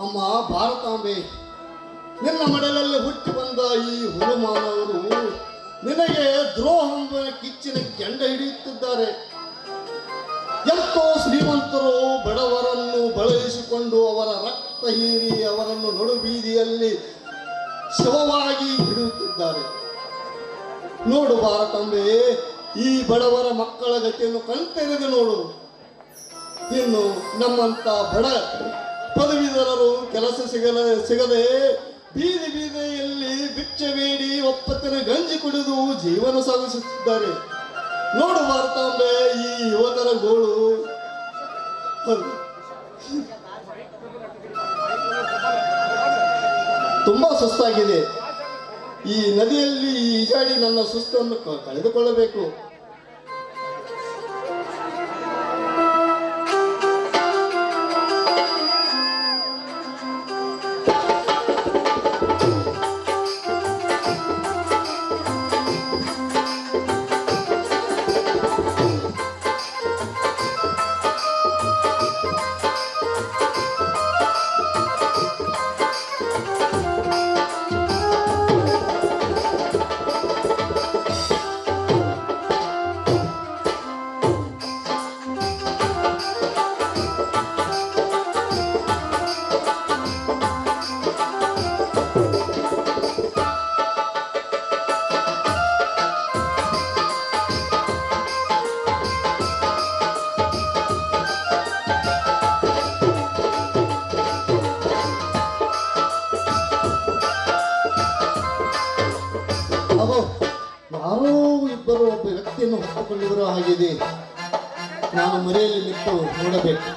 ಅಮ್ಮ ಭಾರತಾಂಬೆ, ನಿನ್ನ ಮಡಲಲ್ಲಿ ಹುಟ್ಟಿ ಬಂದ ಈ ಹುಲುಮಾನವರು ನಿನಗೆ ದ್ರೋಹಂಬ ಕಿಚ್ಚಿನ ಕೆಂಡ ಹಿಡಿಯುತ್ತಿದ್ದಾರೆ. ಎಂತೋ ಶ್ರೀಮಂತರು ಬಡವರನ್ನು ಬಳಸಿಕೊಂಡು ಅವರ ರಕ್ತ ಹೀರಿ ಅವರನ್ನು ನಡುಬೀದಿಯಲ್ಲಿ ಶವವಾಗಿ ಹಿಡಿಯುತ್ತಿದ್ದಾರೆ. ನೋಡು ಭಾರತಾಂಬೆ, ಈ ಬಡವರ ಮಕ್ಕಳ ಗತಿಯನ್ನು ಕಣ್ತೆರೆದು ನೋಡು. ಇನ್ನು ನಮ್ಮಂತ ಬಡ ಪದವೀಧರರು ಕೆಲಸ ಸಿಗದೆ ಬೀದಿ ಬೀದಿಯಲ್ಲಿ ಭಿಕ್ಷೆ ಬೇಡಿ ಒಪ್ಪತ್ತಿನ ಗಂಜಿ ಕುಡಿದು ಜೀವನ ಸಾಗಿಸುತ್ತಿದ್ದಾರೆ. ನೋಡು ಭಾರತಾಂಬೆ, ಈ ಯುವಕರ ಗೋಳು. ತುಂಬಾ ಸುಸ್ತಾಗಿದೆ. ಈ ನದಿಯಲ್ಲಿ ಈಜಾಡಿ ನನ್ನ ಸುಸ್ತನ್ನು ಕಳೆದುಕೊಳ್ಳಬೇಕು. ಯಾರೋ ಇಬ್ಬರು ಒಬ್ಬ ವ್ಯಕ್ತಿಯನ್ನು ಹೊತ್ತುಕೊಂಡಿರೋ ಹಾಗಿದೆ. ನಾನು ಮರೆಯಲ್ಲಿ ನಿಂತು ನೋಡಬೇಕು.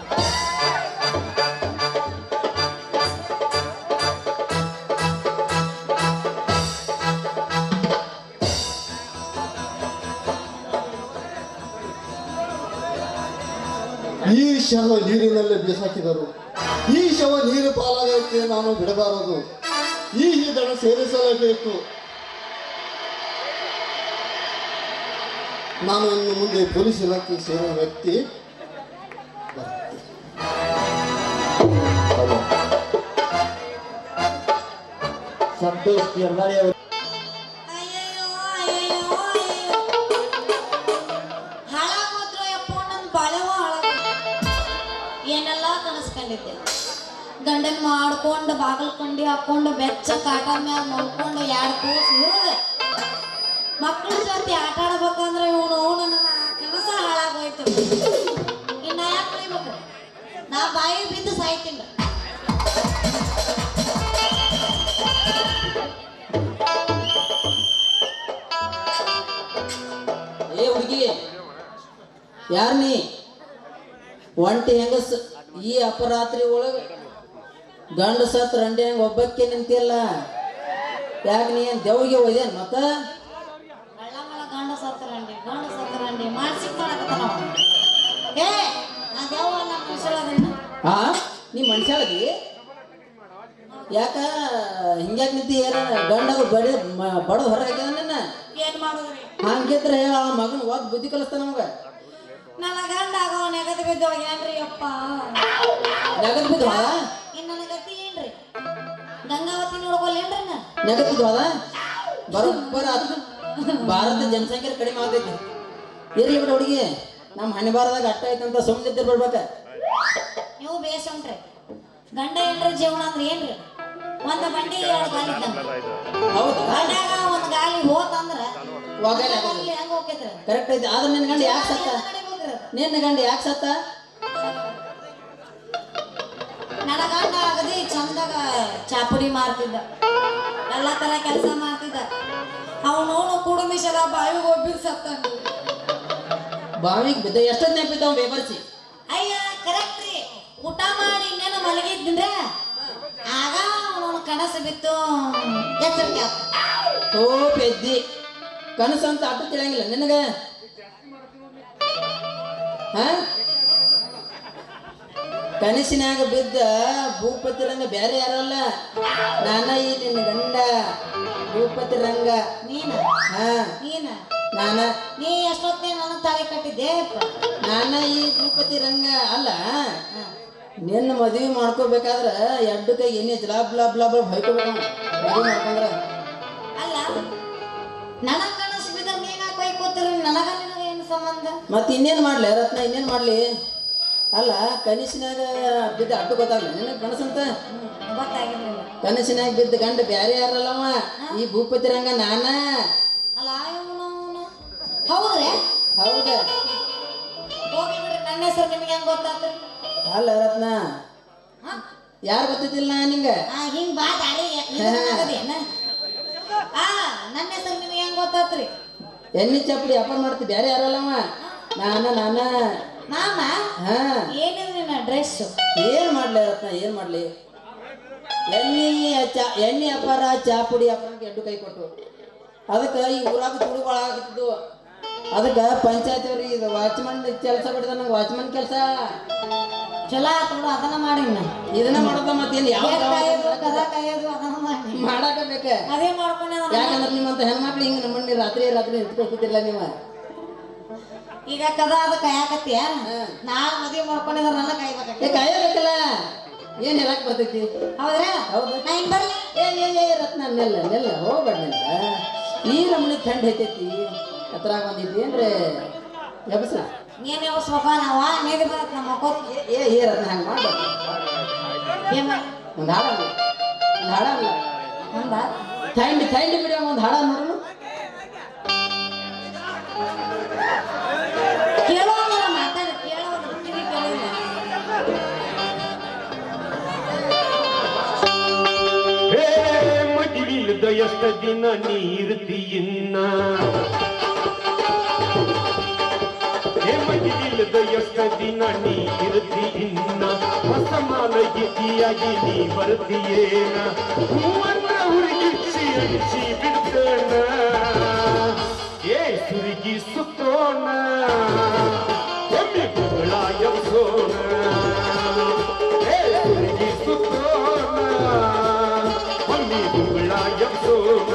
ಈ ಶವ ನೀರಿನಲ್ಲಿ ಬಿಸಾಕಿದರು. ಈ ಶವ ನೀರು ಪಾಲಾಗಕ್ಕೆ ನಾನು ಬಿಡಬಾರದು. ಈ ದಣ ಸೇರಿಸಲೇಬೇಕು. ನಾನು ಇನ್ನು ಮುಂದೆ ಪೊಲೀಸ್ ಇಲಾಖೆ ಸೇರುವ ವ್ಯಕ್ತಿ. ಸಂತೋಷ್ ಗಿರ್ದಾರಿ ಅವರು ಏನೆಲ್ಲ ಕನಸ್ಕೊಂಡಿದ್ದೆ. ಗಂಡನ್ ಮಾಡ್ಕೊಂಡು ಬಾಗಲ್ ಕಂಡಿ ಹಾಕೊಂಡು ಬೆಚ್ಚ ಕಾಟ ಮ್ಯಾಗ ಮಲ್ಕೊಂಡು 2 ಕೂಸು ಇರೋದು. ಮಕ್ಕಳ ಜೊತೆ ಆಟ ಆಡ್ಬೇಕಂದ್ರೆ ಇವನು ನನ್ನ ಕೆಲಸ ಹಾಳಾಗೋಯ್ತು. ಇನ್ನ ಯಾಕೆ ಕುಡಿಬೇಕು? ನಾ ಬಾಯಿ ಬಿದ್ದು ಸಾಯ್ತೀನಿ. ಏ ಹುಡುಗಿ, ಯಾರ್ ನೀ? ಒಂಟಿ ಹೆಂಗಸ್ ಈ ಅಪರಾತ್ರಿ ಒಳಗ ಗಂಡ ಸತ್ ರಂಡಿ ಹಂಗ ಒಬ್ಬಕ್ಕೆ ನಿಂತಿಲ್ಲ. ಯಾಕೆ ನೀ ಏನ್ ದೇವ್ರಿಗೆ ಹೋದೇನ್? ಮತ್ತ ಗಂಡ ಸತ್ತರಂಡಿ ಮಾಡ್ಸಿಕ್ ಮಾಡಕತ್ತ ನಾವು. ಏ ನಾ ದೇವ ಮನುಷ್ಯಳದನ್ನ. ಹಾ, ನೀ ಮನುಷ್ಯಳದಿ? ಯಾಕ ಹಿಂಗ್ಯಾಕ ನಿಂತಿ? ಏನ ಗಂಡ ಬಡದ್ ಹೊರಗೆ ನಿನ್ನ? ಏನ್ ಮಾಡುದ್ರಿ? ಹಂಗಿದ್ರೆ ಆ ಮಗನ ಓದ್ ಬುದ್ಧಿ ಕಲಿಸ್ತಾನ ನಮಗ. ನನ್ನ ಗಂಡ ಆಗೋ ನೆಗದ್ ಬಿದ್ದು ಹೋಗ್ಯಾನ್ರಿ ಅಪ್ಪ. ನೆಗದ್ ಬಿದ್ದು ಇನ್ ನನ್ನ ಗತಿ ಏನ್ರಿ? ಗಂಗಾವತಿ ನೋಡ್ಕೊಲ್ಲೇನ್ರಿ ನಾ? ನೆಗದ್ ಬಿದ್ದು ಬರೋಬ್ಬರ ಭಾರತ ಜನಸಂಖ್ಯೆ ಕಡಿಮೆ ಆಗೈತಿ. ಇರ್ಲಿ ಬಿಡ ಹುಡುಗಿ, ನಮ್ಮ ಹಣೆ ಬಾರದಾಗ ಅಟ್ಟ ಐತಂತ ಸುಮ್ಮನೆ ಬಿಡ್ಬೇಕ. ನೀವು ಬೇಸ್ ಉಂಟ್ರಿ. ಗಂಡ ಏನ್ರಿ ಜೀವನ ಅಂದ್ರೆ ಏನ್ರಿ? ಒಂದ್ ಬಂಡಿ 2 ಗಾಲಿ ಇದ್ದಂಗ. ಹೌದಾ? ಗಂಡಾಗ ಒಂದ್ ಗಾಲಿ ಹೋತಂದ್ರ ಹೆಂಗ ಹೋಗ್ತೈತ್ರಿ? ಕರೆಕ್ಟ್ ಐತಿ. ಆದ್ರೆ ನಿನ್ನ ಗಂಡ ಯಾಕೆ ಸತ್ತ? ನಿನ್ನ ಗಂಡ ಯಾಕೆ ಸತ್ತ? ನನ್ನ ಗಂಡ ಆಗದಿ ಚಂದಾಗ ಚಾಪುಡಿ ಮಾರ್ತಿದ್ದ, ಎಲ್ಲಾ ತರ ಕೆಲಸ ಮಾಡ್ತಿದ್ದ. ಅವನವನು ಕುಡುಮಿಷದ ಬಾವಿಗೆ ಹೋಗ್ಬಿದ್ದು ಸತ್ತ. ಬಾವಿಗೆ ಬಿದ್ದ ಎಷ್ಟೊತ್ತು ನೆನಪಿದ್ದಾವ ಬೇಬರ್ಸಿ? ಅಯ್ಯ ಕರೆಕ್ಟ್ ರೀ. ಊಟ ಮಾಡಿ ಇನ್ನೇನು ಮಲಗಿದ್ದಂದ್ರೆ ಆಗ ಅವನು ಕನಸು ಬಿತ್ತು ಎಚ್ಚರಿಕೆ ಆತ. ಓ ಪೆದ್ದಿ, ಕನಸು ಅಂತ ಆಟ ತಿಳಿಯಂಗಿಲ್ಲ ನಿನಗ? ಹ, ಕನಸಿನಾಗ ಬಿದ್ದ ಭೂಪತಿ ರಂಗ ಬೇರೆ ಯಾರಲ್ಲ, ನಾನ ಈ ನಿನ್ನ ಗಂಡ ಭೂಪತಿ ರಂಗ. ನೀನ? ಹಾ, ನೀನ? ನಾನ. ನೀ ಎಷ್ಟೊತ್ತೇ ನನ್ನ ತಾಳಿ ಕಟ್ಟಿದ್ದೆ? ನಾನ ಈ ಭೂಪತಿ ರಂಗ ಅಲ್ಲ. ನಿನ್ನ ಮದುವೆ ಮಾಡ್ಕೋಬೇಕಾದ್ರೆ ಎಡ್ಡು ಕೈ ಎಣ್ಣೆ ಲಾಬ್ ಲಾಬ್ ಲಾಬ್ ಹೊಯ್ಕೋಬೇಕು ಮದುವೆ ಮಾಡ್ಕೊಂಡ್ರ. ಅಲ್ಲ ನನಗ ಕನಸು ಬಿದ್ದ ನೀನ ಕೊಯ್ಕೋತಿರ ನನಗ ನಿನಗ ಏನು ಸಂಬಂಧ? ಮತ್ತೆ ಇನ್ನೇನು ಮಾಡ್ಲಿ ರತ್ನ, ಇನ್ನೇನು ಮಾಡ್ಲಿ? ಅಲ್ಲ ಕನಸಿನಾಗ ಬಿದ್ದ ಅಡ್ಡು ಗೊತ್ತಾಗ್ಲಿ ನಿನಗೆ ಕನಸಂತ? ಗೊತ್ತಾಗಿರ್ಲಿಲ್ಲ. ಕನಸಿನಾಗ ಬಿದ್ದ ಗಂಡ ಬ್ಯಾರೆ ಯಾರಲ್ಲವ, ಈ ಭೂಪತಿ ರಂಗ ನಾನ. ಅಲ್ಲ ಹೌದ್ರಿ? ಹೌದ. ಹೋಗ್ಲಿ ಬಿಡ್ರಿ, ನನ್ನ ಹೆಸರು ನಿಮ್ಗೆ ಹೆಂಗ್ ಗೊತ್ತಾತ್ರಿ? ಅಲ್ಲ ರತ್ನ, ಯಾರು ಗೊತ್ತಿದ್ದಿಲ್ಲ ನಿಂಗ? ಹಿಂಗ್ ಬಾ ದಾರಿ ನನ್ನ ಹೆಸರು ನಿಮ್ಗೆ ಹೆಂಗ್ ಗೊತ್ತಾತ್ರಿ? ಎಣ್ಣೆ ಚಪ್ಪಡಿ ವ್ಯಾಪಾರ ಮಾಡ್ತಿ ಬ್ಯಾರೆ ಯಾರಲ್ಲವ ನಾನ. ನಾಮ ಹಾ ಏನಿಲ್ಲ ನಿನ್ನ ಡ್ರೆಸ್. ಏನ್ ಮಾಡ್ಲಿ ರತ್ನ, ಏನ್ ಮಾಡ್ಲಿ? ಎಣ್ಣೆ ವ್ಯಾಪಾರ ಚಾಪುಡಿ ವ್ಯಾಪಾರಕ್ಕೆ ಎಡ್ಡು ಕೈ ಕೊಟ್ಟು ಅದಕ್ಕೆ ಈ ಊರಾಗ ತುಡುಗಳು ಆಗಿದ್ದು. ಅದಕ್ಕೆ ಪಂಚಾಯತ್ ಅವ್ರಿಗೆ ಇದು ವಾಚ್ಮನ್ ಕೆಲಸ ಬಿಡಿದ ನಂಗೆ ವಾಚ್ಮನ್ ಕೆಲಸ ಚಲೋ ಆತು ಬಿಡು, ಅದನ್ನ ಮಾಡಿ ಇದನ್ನ ಮಾಡೋದ ಮತ್ತೇನು ಯಾವ ಕದ ಕಾಯೋದು ಅದನ್ನ ಮಾಡಿ ಮಾಡಾಕ ಬೇಕ. ಅದೇ ಮಾಡ್ಕೊಂಡೆ. ಯಾಕಂದ್ರೆ ನಿಮ್ಮಂತ ಹೆಣ್ಮಕ್ಳು ಹಿಂಗೆ ನಮ್ಮನ್ನ ರಾತ್ರಿ ನಿಂತ್ಕೊಳ್ತಿಲ್ಲ ನೀವು. ಈಗ ಕದ ಅದ ಕಾಯಕತ್ತೀಯ, ನಾಳೆ ಮದುವೆ ಮಾಡ್ಕೊಂಡಿದ್ರ ನನ್ನ ಕಾಯ್ಬೇಕ. ಕಾಯಬೇಕಲ್ಲ, ಏನ್ ಹೇಳಕ್ ಬರ್ತೈತಿ? ಹೌದ್ರಾ? ಹೌದು. ನಾ ಹಿಂಗ್ ಬರ್ಲಿ? ಏ ರತ್ನ ನೆಲ್ಲ ಹೋಗ್ಬೇಡ. ಈ ನಮ್ಮನೆ ಥಂಡ್ ಐತೈತಿ, ಹತ್ರಾಗ ಬಂದಿದ್ದಿ ಅಂದ್ರೆ ಎಬಸ ನೀನ್ ಯಾವಸ್ಬೇಕ ನಾವ ನೀರು ಬರತ್ ನಮ್ಮ ಮಕ್ಕೋತ್. ಏ ರತ್ನ ಹಂಗೆ ಮಾಡ್ಬೇಡ. ಒಂದು ಹಾಡಲ್ಲ ಒಂದ ಥಂಡ್ ಬಿಡಿ ಒಂದು ಹಾಡ ನೋಡೋಣ. ಕೇಳೋಂಗಿಲ್ಲ, ಮಾತಾಡ ಕೇಳೋದು ಕಿವಿ ಕೇಳಿಲ್ಲ. ಮದುವಿಲ್ದ ಎಷ್ಟ ದಿನ ನೀರ್ತಿಯಿನ್ನ, ಮದುವಿಲ್ದ ಎಷ್ಟ ದಿನ ನೀರ್ತಿಯಿನ್ನ, ಹೊಸ ಮಾಲಗಿಯಾಗಿ ನೀ ಬರ್ತಿಯೇನ, ಹೂವನ್ನ ಹುಡುಗಿಸಿ ಅಡಿಸಿ ಬಿಡ್ತೇನ, ಏ ಸುರುಗಿ ಸುತ್ತೋಣ ಒಮ್ಮೆ ಗುಗಳ ಎಬ್ಸೋಣ, ಏ ಸುರುಗಿ ಸುತ್ತೋಣ ಒಮ್ಮೆ ಗುಗಳ ಎಬ್ಸೋಣ.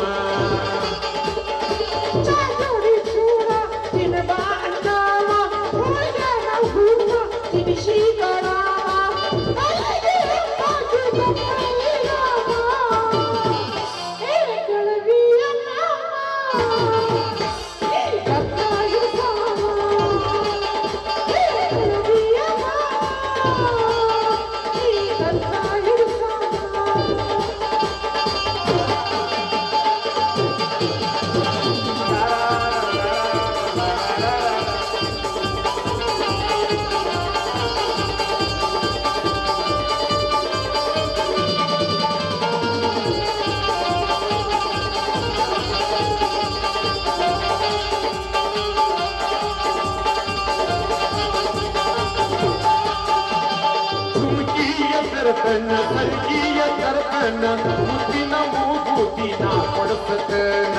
ಸರ್ಗಿಯ ತರತನ ಮುತ್ತಿನ ಮೂಗೂತಿನ ಕೊಡಸತನ,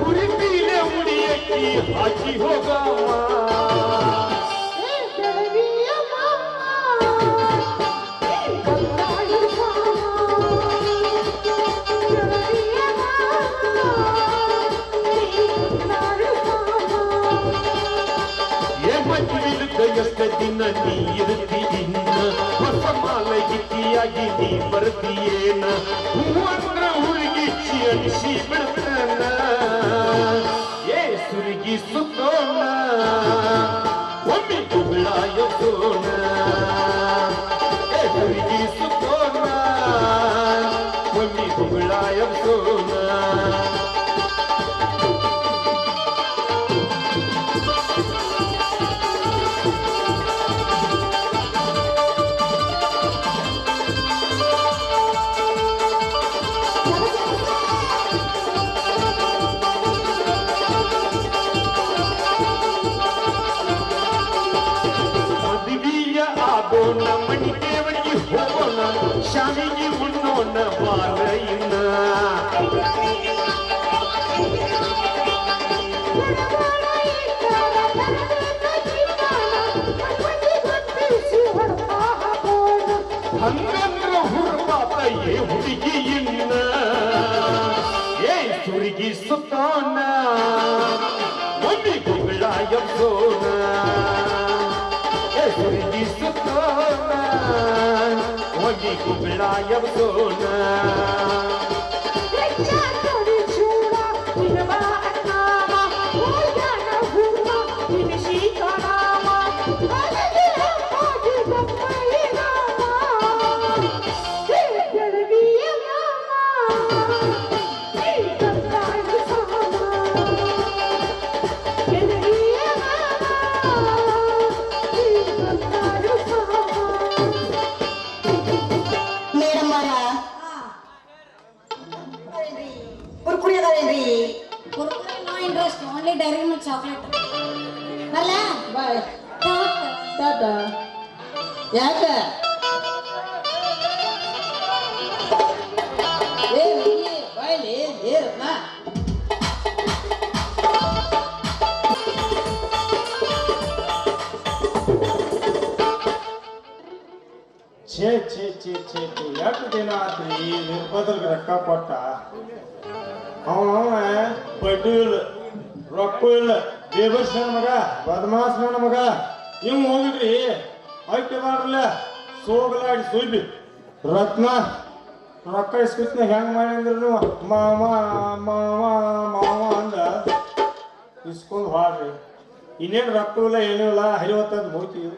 ಉರಿಪೀಲೆ ಉಡಿಯಕ್ಕಿ ಹಾಕಿ ಹೋಗಮ್ಮ, ಎಷ್ಟ ದಿನ ನೀ ಇರ್ತಿ ಇನ್ನ, ಹೊಸ ಮಾಲಗಿಯಾಗಿ ನೀ ಬರ್ತಿಯೇನ, ಹೂವಂದ್ರ ಹುಡುಗಿಚ್ಚಿ ಅನಿಸಿ ಬಿಡ್ತಾನ, ಏ ಸುರುಗಿ ಸುತ್ತೋಣ ಒಮ್ಮೆ ಗುಗಳ ಎಬ್ಸೋಣ, ಏ ಸುರುಗಿ ಸುತ್ತೋಣ ಒಮ್ಮೆ ಗುಗಳ ಎಬ್ಸೋಣ. ಆಗೋಣ ಮಣಿ ದೇವರಿಗೆ ಹೋಗೋಣ, ಶಾಮಿಗೆ ಉಣ್ಣೋಣ ಬಾರ ಇನ್ನ, ಹಂಗಂದ್ರ ಹುರ್ಬಾತ ಏ ಹುಡುಗಿ ಇನ್ನ. ಸುತ್ತೋಣ ಒಂದಿಗಳ ಎಬ್ಸೋಣ ಸುರುಗಿ ಸುತ್ತೋಣ ಒಂದಿಗಳ ಎಬ್ಸೋಣ Kurkure no interest only Dairy Milk chocolate ಅಲ್ಲ ಬಾಯ್ ಟಾಟಾ ಯಾಕ ಏ ಹುಡುಗಿ ಬಾಯ್ಲಿ ಏ ನಾ ಛೇ ಛೇ ಛೇ ಛೇ ಛೇ ಎಷ್ಟು ದಿನ ಆತ್ರಿ ನಿರ್ಬದಲ್ಗೆ ರೊಕ್ಕ ಕೊಟ್ಟ ಅವ ಬಡ್ಡಿ ಇಲ್ಲ ರೊಕ್ಕ ಇಲ್ಲ ದೇವಸ್ ನನ್ನ ಮಗ ಬದಮಾಸ್ ನನ್ನ ಮಗ ಇವ್ ಹೋಗಿದ್ರಿ ಐಕ್ಯ ಮಾಡ್ರಲ್ಲ ಸೋಗಲಾಡಿ ಸುಯ್ಬಿ ರತ್ನ ರೊಕ್ಕ ಇಸ್ಕಿತ್ನ ಹೆಂಗ್ ಮಾಡಿ ಅಂದ್ರೆ ನೀವು ಮಾವ ಮಾವ ಮಾವ ಅಂದ ಇಸ್ಕೊಂಡು ಹಾಡ್ರಿ ಇನ್ನೇನು ರೊಕ್ಕ ಇಲ್ಲ ಏನೂ ಇಲ್ಲ ಹರಿವತ್ತದ ಹೋಗ್ತೀವಿ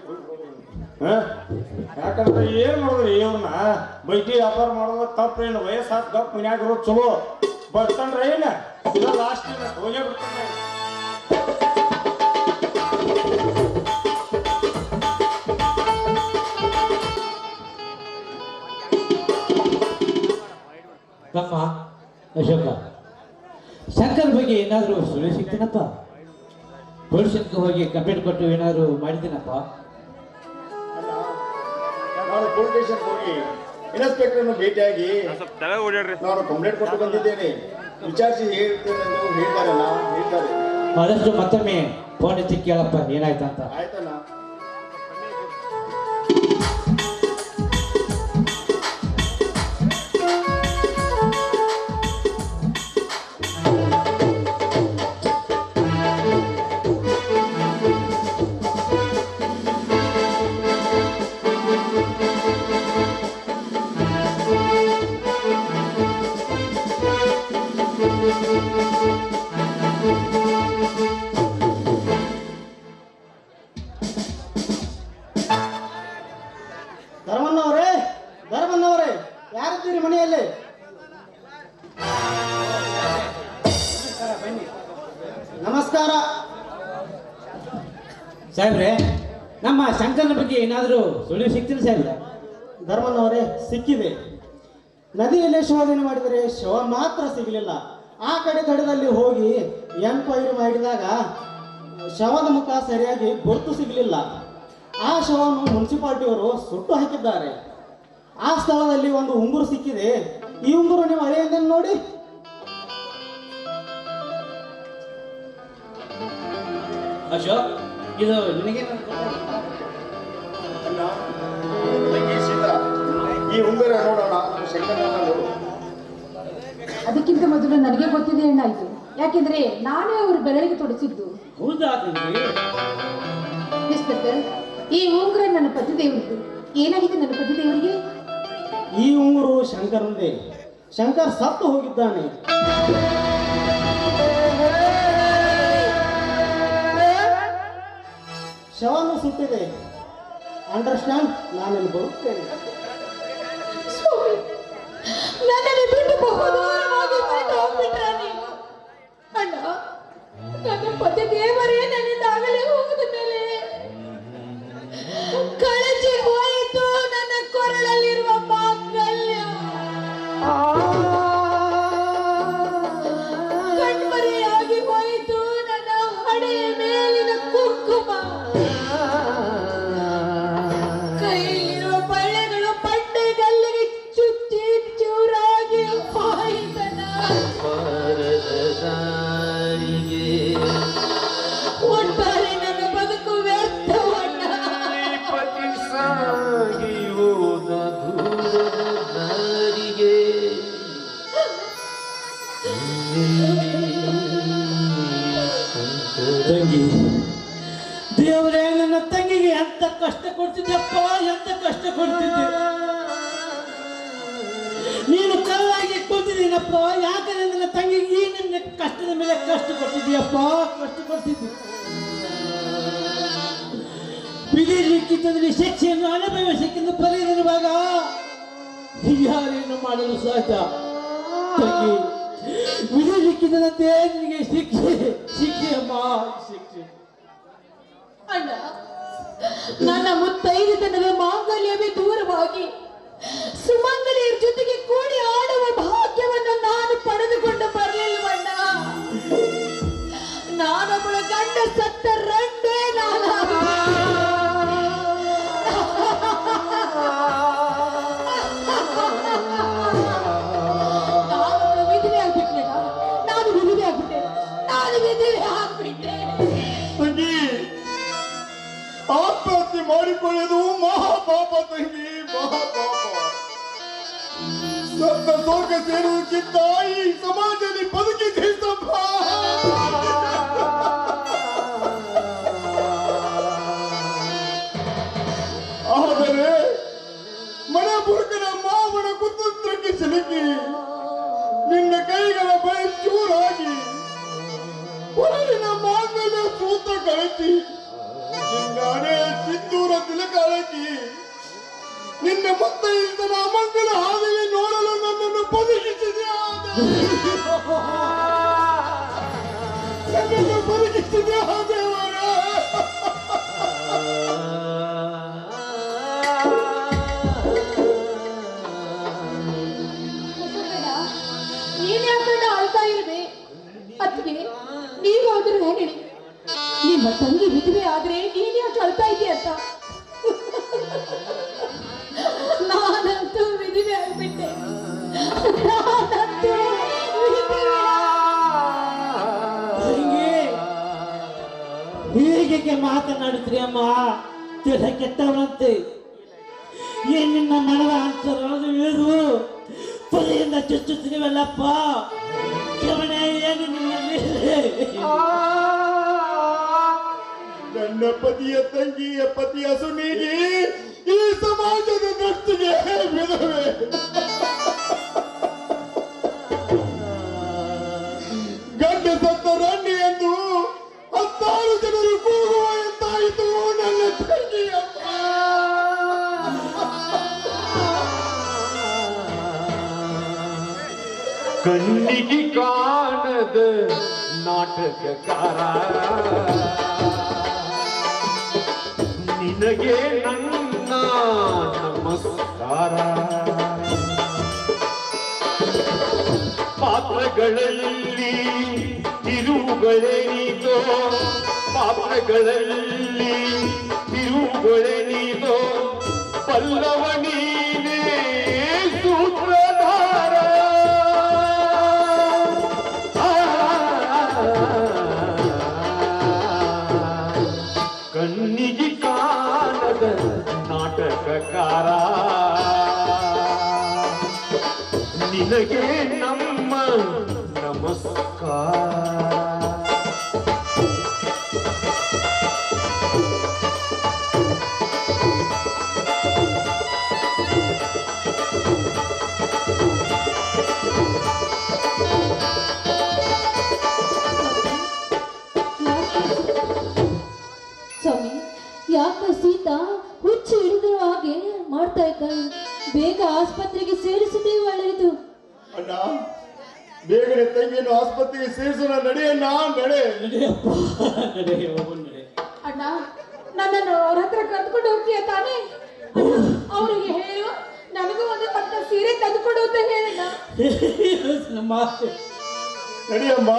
ಯಾಕಂದ್ರೆ ಏನ್ ಮಾಡಿದ್ರಿ ಇವ್ನ ಬೈಟಿ ವ್ಯಾಪಾರ ಮಾಡೋದು ತಪ್ಪೇನು ವಯಸ್ಸಾತ್ ಗಪ್ ಮನ್ಯಾಗ ಇರೋದು ಚಲೋ ಬರ್ತನ್ರ ಏನ ಇಲ್ಲ ಲಾಸ್ಟ್ ಹೋಗೇ ಬಿಡ್ತಾನೆ ತಮ್ಮ ಅಶೋಕ ಶಂಕರ್ ಬಗ್ಗೆ ಏನಾದರೂ ಸುಳ್ಳು ಸಿಗ್ತೀನಪ್ಪ ಪೊಲೀಸನ್ಗೆ ಹೋಗಿ ಕಂಪ್ಲೇಂಟ್ ಕೊಟ್ಟು ಏನಾದರೂ ಮಾಡಿದ್ದೀನಪ್ಪ ನಾನು ಪೊಲೀಸ್ ಸ್ಟೇಷನ್ ಹೋಗಿ ಇನ್ಸ್ಪೆಕ್ಟರ್ನ ಭೇಟಿಯಾಗಿ ನಾನು ಕಂಪ್ಲೇಂಟ್ ಕೊಟ್ಟು ಬಂದಿದ್ದೇನೆ ವಿಚಾರಿಸಿ ಹೇಳ್ತೇನೆ ಎಂದು ಹೇಳ್ತಾರೆ ಆದಷ್ಟು ಮತ್ತೊಮ್ಮೆ ಫೋನ್ ಹಚ್ಚಿ ಕೇಳಪ್ಪ ಏನಾಯ್ತಂತ ಆಯ್ತಣ್ಣ. ಧರ್ಮಣ್ಣವರೇ ಯಾರಿದ್ದೀರಿ ಮನೆಯಲ್ಲಿ? ನಮಸ್ಕಾರ. ಸಾಹೇಬ್ರೆ, ನಮ್ಮ ಶಂಕರನ ಬಗ್ಗೆ ಏನಾದರೂ ಸುಳ್ಳು ಸಿಗ್ತೀನಿ ಸಾಹೇಬ್ರೆ? ಧರ್ಮಣ್ಣವರೇ, ಸಿಕ್ಕಿದೆ. ನದಿಯಲ್ಲೇ ಶೋಧನೆ ಮಾಡಿದರೆ ಶವ ಮಾತ್ರ ಸಿಗಲಿಲ್ಲ. ಆ ಕಡೆ ತಡದಲ್ಲಿ ಹೋಗಿ ಎನ್ಕ್ವೈರಿ ಮಾಡಿದಾಗ ಶವದ ಮುಖ ಸರಿಯಾಗಿ ಗುರುತು ಸಿಗಲಿಲ್ಲ. ಆ ಶವವನ್ನು ಮುನ್ಸಿಪಾಲ್ಟಿಯವರು ಸುಟ್ಟು ಹಾಕಿದ್ದಾರೆ. ಆ ಸ್ಥಳದಲ್ಲಿ ಒಂದು ಉಂಗುರು ಸಿಕ್ಕಿದೆ. ಈ ಉಂಗುರು ನೀವು ಹಳೆಯಂದೇನು ನೋಡಿ. ಅಶೋಕ್, ಇದು ನಿನಗೆ ಈ ಉಂಗುರ ನೋಡೋಣ, ಶಂಕರನ ನೋಡು. ಅದಕ್ಕಿಂತ ಮೊದಲು ನನಗೆ ಗೊತ್ತಿದೆ ಏನಾಯ್ತು. ಯಾಕೆಂದ್ರೆ ನಾನೇ ಅವರು ಬೆರಳಿಗೆ ತೊಡಸಿದ್ದು. ಹೌದಾ? ಇನ್ಸ್ಪೆಕ್ಟರ್, ಈ ಉಂಗುರ ನನ್ನ ಪತಿದೇವರಿದ್ದು. ಏನಾಗಿದೆ ನನ್ನ ಪತಿದೇವರಿಗೆ? ಈ ಉಂಗುರು ಶಂಕರಂದೇ. ಶಂಕರ್ ಸತ್ತು ಹೋಗಿದ್ದಾನೆ. ಶವನು ಸುಟ್ಟಿದೆ. ಅಂಡರ್ಸ್ಟ್ಯಾಂಡ್? ನಾನಿಲ್ಲಿ ಬರುತ್ತೇನೆ. ನನ್ನನ್ನು ಬಿಟ್ಟು ಬಹುದೂರವಾಗಿ ಬಿಟ್ಟು ಹೋಗ್ಬಿಟ್ರ ನೀವು? ಅಣ್ಣ, ನನ್ನ ಪತಿ ದೇವರೇ ನನ್ನಿಂದ ಆಗಲೇ ಹೋಗದ ಮೇಲೆ ಕಳಚಿ ಹೋಯಿತು ನನ್ನ ಕೊರಳಲ್ಲಿರುವ ಮಾಂಗಲ್ಯ. ಕಣ್ಮರೆಯಾಗಿ ಹೋಯಿತು ನನ್ನ ಹಣೆಯ ಮೇಲಿನ ಕುಂಕುಮ. ಕೈಯಲ್ಲಿರುವ ಬಳ್ಳೆಗಳು ಬಂಡೆಗಲ್ಲಿಗೆ ಚುಚ್ಚಿ ಚೂರಾಗಿ ಹೋಯಿತು. ಕಷ್ಟ ಕೊಡ್ತಿದ್ದೆಪ್ಪ, ಎಂತ ಕಷ್ಟ ಕೊಡ್ತಿದ್ದೆ. ನೀನು ಕಲ್ಲಾಗಿ ಕೊಡ್ತಿದ್ದೀನಪ್ಪ, ಯಾಕಂದ್ರೆ ನನ್ನ ತಂಗಿಗೆ ಈ ನಿನ್ನ ಕಷ್ಟದ ಮೇಲೆ ಕಷ್ಟ ಕೊಡ್ತಿದ್ದೀಯಪ್ಪ, ಕಷ್ಟ ಕೊಡ್ತಿದ್ದೆ. ವಿಧಿ ಲಿಖಿತದಲ್ಲಿ ಶಿಕ್ಷೆಯನ್ನು ಅನುಭವಿಸಕ್ಕೆಂದು ಬರೆದಿರುವಾಗ ಯಾರೇನು ಮಾಡಲು ಸಾಧ್ಯ? ತಂಗಿ, ವಿಧಿ ಲಿಖಿತದಂತೆ ನಿನಗೆ ಶಿಕ್ಷೆ, ಶಿಕ್ಷೆ ಅಮ್ಮ, ಶಿಕ್ಷೆ. ಅಣ್ಣ, ನನ್ನ ಮುತ್ತೈದತನದ ಮಾಂಗಲ್ಯವೇ ದೂರವಾಗಿ ಸುಮಂಗಲಿಯರ ಜೊತೆಗೆ ಕೂಡಿ ಆಡುವ ಭಾಗ್ಯವನ್ನು ನಾನು ಪಡೆದುಕೊಂಡು ಬರಲಿಲ್ಲವಣ್ಣ. ನಾನೊಬ್ಬಳ ಗಂಡ ಸತ್ತ ರಂಡೇ ನಾನಾಗಿ ವಿಧವೆ ಆಗ್ಬಿಟ್ಟೆ. ನಾನು ವಿಧವೆ ಆಗ್ಬಿಟ್ಟೆ. ಆತ್ಮಹತ್ಯೆ ಮಾಡಿಕೊಳ್ಳುವುದು ಮಹಾಪಾಪ ತಂಗಿ, ಮಹಾಪಾಪ. ಸತ್ತ ಸ್ವರ್ಗ ಸೇರುವುದಕ್ಕಿಂತ ಈ ಸಮಾಜದಲ್ಲಿ ಬದುಕಿದ್ದೇ ಸಂಭ. ಆದರೆ ಮನಪುರುಕನ ಮಾವನ ಕುತಂತ್ರಕ್ಕೆ ಸಿಲುಕಿ ನಿನ್ನ ಕೈಗಳ ಬಳಿ ಚೂರಾಗಿ ಹೊರಗಿನ ಮಾಂಗಲ್ಯ ಸೂತ್ರ ಕಳಚಿ ನಿನ್ನಾನೇ ಸಿಂಧೂರ ತಿಲಕಾಳಕಿ ನಿನ್ನ ಮುತ್ತೈದನ ಅಮಂಗಲ ಹಾದಿಗೆ ನೋಡಲು ನನ್ನನ್ನು ಬದುಕಿಸಿದೆ. ನನ್ನನ್ನು ಬದುಕಿಸಿದೆ ದೇವರ. ನೀನ್ ಯಾಕಂಡ ಅಳ್ತಾ ಇರುವೆ? ಅತ್ತಿಗೆ, ನೀವಾದ್ರೂ ಹೇಳಿ, ನಿಮ್ಮ ತಂಗಿ ವಿಧವೆ ಆದ್ರೆ ನೀನ್ ಯಾಕೆ ಅಳ್ತಾ ಇದೀಯ ಅಂತ. ನಾನಂತೂ ವಿಧವೆ ಆಗ್ಬಿಟ್ಟೆ. ನಾನಂತೂ ವಿಧವೆ. ಹೀಗೆ ಮಾತನಾಡುತ್ತೀರಿ ಅಮ್ಮ, ತಿಳ ಕೆಟ್ಟವರಂತೆ. ಏನ್ ನಿನ್ನ ಮನದ ಅಂತರ ಇಳಿದು ಪೊದೆಯಿಂದ ಚುಚ್ಚುತ್ತೀವಲ್ಲಪ್ಪ, ಕ್ಷಮಣೆ ಏನು ನಿನ್ನಲ್ಲಿ? ನನ್ನ ಪತಿಯ ತಂಗಿಯ ಪತಿಯ ಸುನೀಗಿ ಈ ಸಮಾಜದ ದೃಷ್ಟಿಗೆ ವಿಧವೆ. ಗಂಡ ಸತ್ತ ರಂಡಿ ಎಂದು 16 ಜನರು ಕೂಗುವ ಎಂತಾಯಿತು ನನ್ನ ತಂಗಿಯಪ್ಪ. ಕಣ್ಣಿಗೆ ಕಾಣದ ನಾಟಕಕಾರ ನಿನಗೆ ನನ್ನ ನಮಸ್ಕಾರ. ಪಾತ್ರಗಳಲ್ಲಿ ತಿರುವುಗಳೇನಿದೋ, ಪಾತ್ರಗಳಲ್ಲಿ ತಿರುವುಗಳೇನಿದೋ, ಪಲ್ಲವ ನೀನೇ ಸೂತ್ರಧಾರ. ಕಣ್ಣಿಗೆ ಕಾಣದ ನಾಟಕಕಾರ ನಿನಗೆ ನಮ್ಮ ನಮಸ್ಕಾರ. ಸ್ವಾಮಿ, ಯಾಕ ಸೀತಾ ಹುಚ್ಚು ಹಿಡಿದಿರೋ ಹಾಗೆ ಮಾಡ್ತಾ ಇದ್ದಾಳೆ? ಬೇಗ ಆಸ್ಪತ್ರೆಗೆ ಸೇರಿಸಿದೆ ಒಳ್ಳೆಯದು. ಅಣ್ಣ, ಬೇಗನೆ ತಂಗಿಯನ್ನು ಆಸ್ಪತ್ರೆಗೆ ಸೇರಿಸೋಣ. ನಡೆಯಣ್ಣ, ನಡೆ. ನಡೆಯಪ್ಪ, ನಡೆ, ಹೋಗೋಣ, ನಡೆ. ಅಣ್ಣ, ನನ್ನನ್ನು ಅವ್ರ ಹತ್ರ ಕರ್ಕೊಂಡು ಹೋಗ್ತೀಯ ತಾನೇ? ಅವರಿಗೆ ಹೇಳು, ನನಗೂ ಒಂದು ಪಟ್ಟ ಸೀರೆ ತಂದುಕೊಡು ಅಂತ ಹೇಳಣ್ಣ. ನಮ್ಮ ಆಸೆ. ನಡೆಯಮ್ಮ,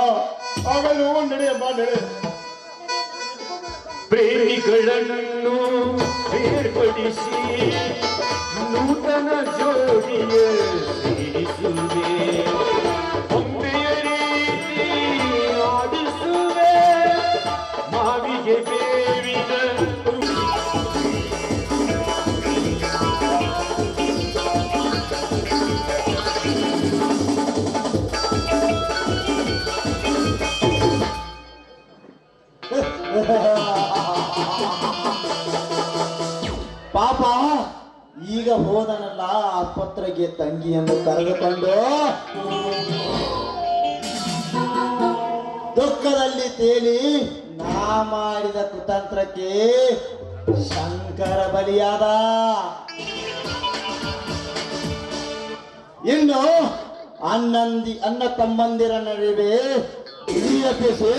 ಆಗಲ್ಲ ಹೋಗೋಣ. ನಡೆಯಮ್ಮ, ನಡೆ. ಪ್ರೇಮಿಗಳನ್ನು ಬೇರ್ಪಡಿಸಿ ನೂತನ ಜೋಡಿಯ ಸೇರಿಸುವೆ, ಒಮ್ಮೆಯ ರೀತಿ ಆಡಿಸುವೆ, ಮಾವಿಗೆ ಬೇವಿನ ಹೋದನಲ್ಲ ಆಸ್ಪತ್ರೆಗೆ ತಂಗಿಯನ್ನು ಕರೆದುಕೊಂಡು ದುಃಖದಲ್ಲಿ ತೇಲಿ ನಾ ಮಾಡಿದ ಕುತಂತ್ರಕ್ಕೆ ಶಂಕರ ಬಲಿಯಾದ. ಇನ್ನು ಅಣ್ಣ ತಮ್ಮಂದಿರ ನಡುವೆ ಹಿರಿಯಪಿಸಿ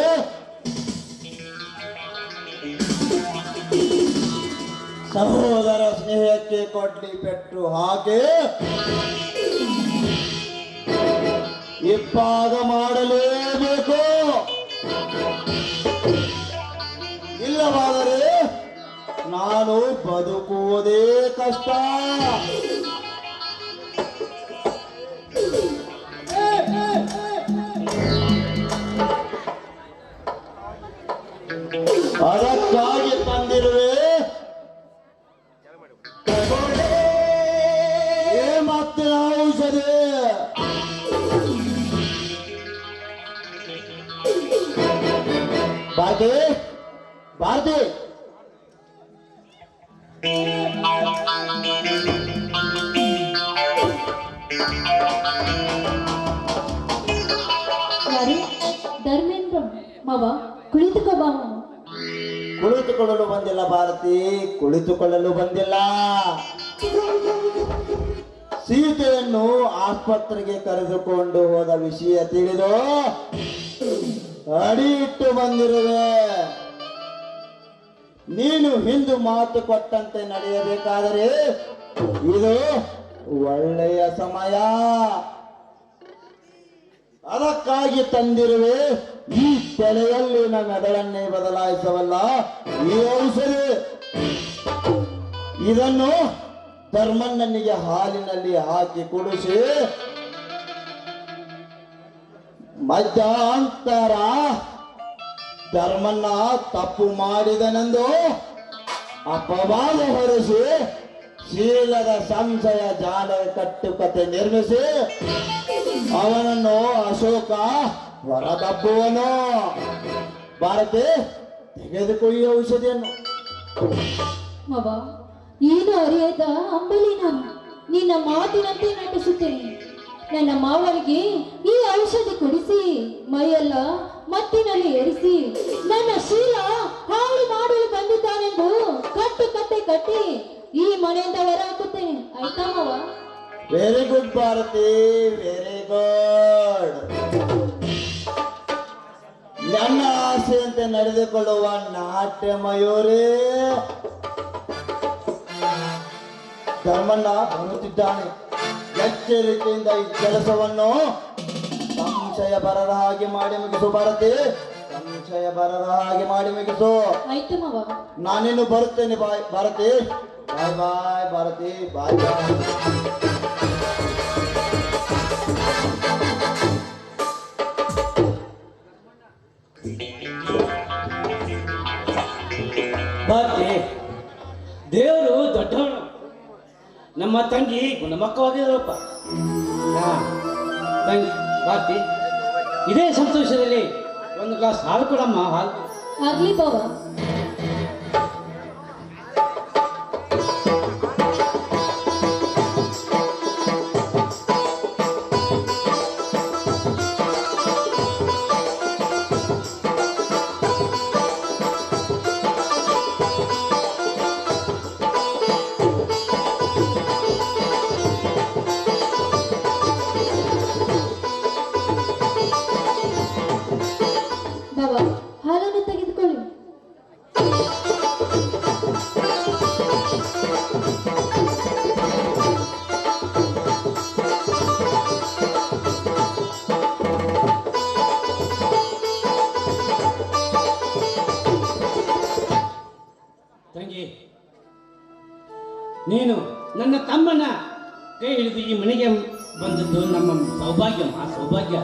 ಸಹೋದರ ಸ್ನೇಹಕ್ಕೆ ಕೊಡ್ಲಿ ಪೆಟ್ಟು ಹಾಕಿ ಇಬ್ಬಾಗ ಮಾಡಲೇಬೇಕು. ಇಲ್ಲವಾದರೆ ನಾನು ಬದುಕುವುದೇ ಕಷ್ಟ. ಅದಕ್ಕಾಗಿ ತಂದಿರುವೆ ಮತ್ತೆ ಔಷಧಿ. ಭಾರತಿ ಭಾರತಿ ಯಾರು? ಧರ್ಮೇಂದ್ರ ಮಾವ, ಕುಳಿತುಕೋ ಬಾ ಮಾವ. ಕುಳಿತುಕೊಳ್ಳಲು ಬಂದಿಲ್ಲ ಭಾರತಿ, ಕುಳಿತುಕೊಳ್ಳಲು ಬಂದಿಲ್ಲ. ಸೀತೆಯನ್ನು ಆಸ್ಪತ್ರೆಗೆ ಕರೆದುಕೊಂಡು ಹೋದ ವಿಷಯ ತಿಳಿದು ಅಡಿ ಇಟ್ಟು ಬಂದಿರುವೆ. ನೀನು ಹಿಂದು ಮಾತು ಕೊಟ್ಟಂತೆ ನಡೆಯಬೇಕಾದರೆ ಇದು ಒಳ್ಳೆಯ ಸಮಯ. ಅದಕ್ಕಾಗಿ ತಂದಿರುವೆ ಈ ತಲೆಯಲ್ಲಿನ ಮೆದುಳನ್ನೇ ಬದಲಾಯಿಸವಲ್ಲ ಈ ಔಷಧಿ. ಇದನ್ನು ಧರ್ಮಣ್ಣನಿಗೆ ಹಾಲಿನಲ್ಲಿ ಹಾಕಿ ಕುಡಿಸಿ ಮಧ್ಯಂತರ ಧರ್ಮಣ್ಣ ತಪ್ಪು ಮಾಡಿದನೆಂದು ಅಪವಾದ ಹೊರಿಸಿ ಶೀಲದ ಸಂಶಯ ಜಾಲ ಕಟ್ಟುಕತೆ ನಿರ್ಮಿಸಿ ಅವನನ್ನು ಅಶೋಕ ಹೊರದಬ್ಬುವನು. ಭಾರತಿ, ತೆಗೆದುಕೊಳ್ಳಿ ಔಷಧಿಯನ್ನು. ಮಾವ, ಏನು ಅರಿಯದ ಅಂಬಲಿ ನಾನು ನಿನ್ನ ಮಾತಿನಂತೆ ನಟಿಸುತ್ತೇನೆ. ನನ್ನ ಮಾವನಿಗೆ ಈ ಔಷಧಿ ಕೊಡಿಸಿ ಮೈಯೆಲ್ಲ ಮತ್ತಿನಲ್ಲಿ ಏರಿಸಿ ನನ್ನ ಶೀಲ ಹಾಳು ಮಾಡಲು ಬಂದಿದ್ದಾನೆಂದು ಕಟ್ಟು ಕಟ್ಟೆ ಕಟ್ಟಿ ಈ ಮನೆಯಿಂದ ಹೊರ ಹಾಕುತ್ತೇನೆ. ಆಯ್ತಾ ಮಾವ? Very good Bharati, very good. ನನ್ನ ಆಸೆಯಂತೆ ನಡೆದುಕೊಳ್ಳುವ ನಾಟ್ಯ ಮಯೂರಿ. ಧರ್ಮಣ್ಣ ಬರುತ್ತಿದ್ದಾನೆ. ಎಚ್ಚರಿಕೆಯಿಂದ ಈ ಕೆಲಸವನ್ನು ಸಂಶಯ ಬರದ ಹಾಗೆ ಮಾಡಿ ಮುಗಿಸು ಭಾರತಿ, ಸಂಶಯ ಬರದ ಹಾಗೆ ಮಾಡಿ ಮುಗಿಸು. ಆಯ್ತು ಮಾವ. ನಾನಿನ್ನು ಬರುತ್ತೇನೆ. ಬಾಯ್ ಭಾರತಿ, ಬಾಯ್ ಬಾಯ್ ಭಾರತಿ, ಬಾಯ್ ಬಾಯ್. ಭಾರತಿ, ದೇವರು ದೊಡ್ಡವನು. ನಮ್ಮ ತಂಗಿ ಗುಣಮಕ್ಕವಾಗಿದ್ದಳಪ್ಪ. ತಂಗಿ ಭಾರತಿ, ಇದೇ ಸಂತೋಷದಲ್ಲಿ ಒಂದು ಗ್ಲಾಸ್ ಹಾಲು ಕೊಡಮ್ಮ. ಹಾಲು ಆಗ್ಲಿ ಬಾವ. ಬಾವ, ಹಾಲನ್ನು ತೆಗೆದುಕೊಳ್ಳಿ. ತಂಗಿ, ನೀನು ನನ್ನ ತಮ್ಮನ ಕೈ ಹಿಡಿದು ಈ ಮನೆಗೆ ಬಂದದ್ದು ನಮ್ಮ ಸೌಭಾಗ್ಯಮ್ಮ, ಸೌಭಾಗ್ಯ.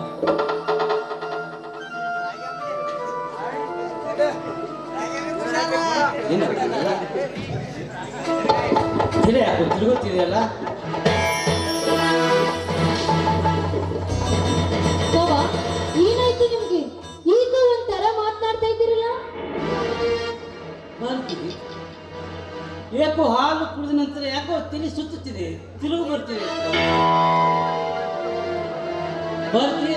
ತಲೆ ಯಾಕೋ ತಿರುಗುತ್ತಿದೆಯಲ್ಲ? ಬಾವ, ಏನಾಯ್ತು ನಿಮ್ಗೆ? ಈಗ ಒಂಥರ ಮಾತನಾಡ್ತಾ ಇದ್ದೀರಲ್ಲ? ಭಾರತಿ, ಯಾಕೋ ಹಾಲು ಕುಡಿದ ನಂತರ ಯಾಕೋ ತಲೆ ಸುತ್ತುತ್ತಿದೆ, ತಿರುಗು ಬರ್ತಿದೆ. ಬರ್ತಿ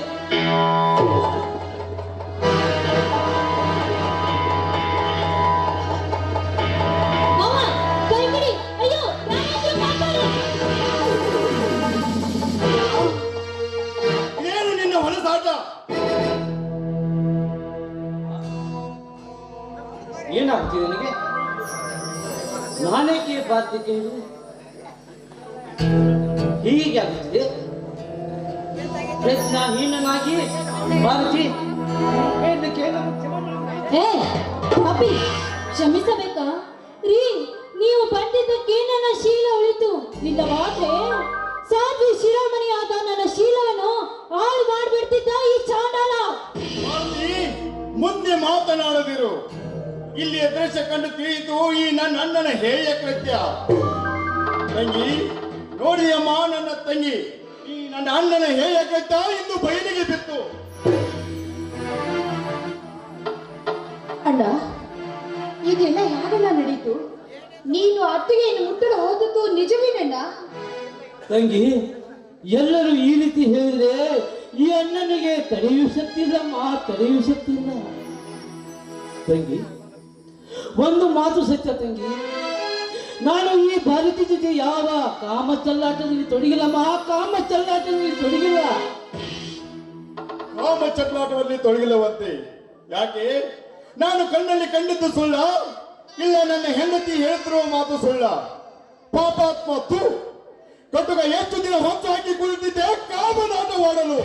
ಮಾವ, ಕೈ ಬಿಡಿ. ಅಯ್ಯೋ, ಯಾರಾದ್ರೂ ಕಾಪಾಡಿ. ಏನು ನಿನ್ನ ಹೊಲಸಾಟ? ಏನಾಗ್ತಿದೆ ನನಗೆ? ನಾನೇಕೆ ಬಾಧ್ಯತೆ ಹೀಗೆ ಆಗುತ್ತಿದೆ? ಪ್ರಜ್ಞಾಹೀನನಾಗಿ ಭಾರತಿ ಏ ಅಪ್ಪಿ, ಕ್ಷಮಿಸಬೇಕಾ ರೀ? ನೀವು ಬಂದಿದ್ದಕ್ಕೆ ನನ್ನ ಶೀಲ ಉಳಿತು, ಇಲ್ಲವಾದ್ರೆ ಸಾಧ್ವಿ ಶಿರೋಮಣಿಯಾದ ನನ್ನ ಶೀಲವನ್ನು ಹಾಳು ಮಾಡ್ಬಿಡ್ತಿದ್ದ ಈ ಚಾಂಡಾಲ. ಮುಂದೆ ಮಾತನಾಡದಿರು. ಇಲ್ಲಿ ದೃಶ್ಯ ಕಂಡು ತಿಳಿಯಿತು ಈ ನನ್ನ ಅಣ್ಣನ ಹೇಯ ಕೃತ್ಯ. ತಂಗಿ ನೋಡಿಯಮ್ಮ, ನನ್ನ ತಂಗಿ, ಈ ನನ್ನ ಅಣ್ಣನ ಹೇಯ ಕೃತ್ಯ ಇಂದು ಬಯಲಿಗೆ ಬಿತ್ತು. ಅಣ್ಣ, ಇದೆಲ್ಲ ಯಾರೆಲ್ಲ ನಡೀತು? ನೀನು ಅತ್ತಿಗೆಯನ್ನು ಮುಟ್ಟಲು ಹೋದದ್ದು ನಿಜವೇನಣ್ಣ? ತಂಗಿ, ಎಲ್ಲರೂ ಈ ರೀತಿ ಹೇಳಿದ್ರೆ ಈ ಅಣ್ಣನಿಗೆ ತಡೆಯುವ ಶಕ್ತಿ ಇಲ್ಲಮ್ಮ, ತಡೆಯುವ ಶಕ್ತಿ ಇಲ್ಲ. ತಂಗಿ, ಒಂದು ಮಾತು ಸತ್ಯ ತಂಗಿ, ನಾನು ಈ ಭಾರತಿ ಜೊತೆ ಯಾವ ಕಾಮ ಚಲ್ಲಾಟದಲ್ಲಿ ತೊಡಗಿಲ್ಲಮ್ಮ, ಕಾಮ ಚಲ್ಲಾಟದಲ್ಲಿ ತೊಡಗಿಲ್ಲ. ಕಾಮ ಚಲ್ಲಾಟದಲ್ಲಿ ತೊಡಗಿಲ್ಲವಂತೆ ಯಾಕೆ? ನಾನು ಕಣ್ಣಲ್ಲಿ ಕಂಡಿದ್ದು ಸುಳ್ಳ? ಇಲ್ಲ ನನ್ನ ಹೆಂಡತಿ ಹೇಳ್ತಿರುವ ಮಾತು ಸುಳ್ಳ? ಪಾಪಾತ್ಮ ತು ಕಟ್ಟುಗ ಎಷ್ಟು ದಿನ ಹೊತ್ತು ಹಾಕಿ ಕುಳಿತಿದ್ದೆ ಕಾಮನಾಟವಾಡಲು.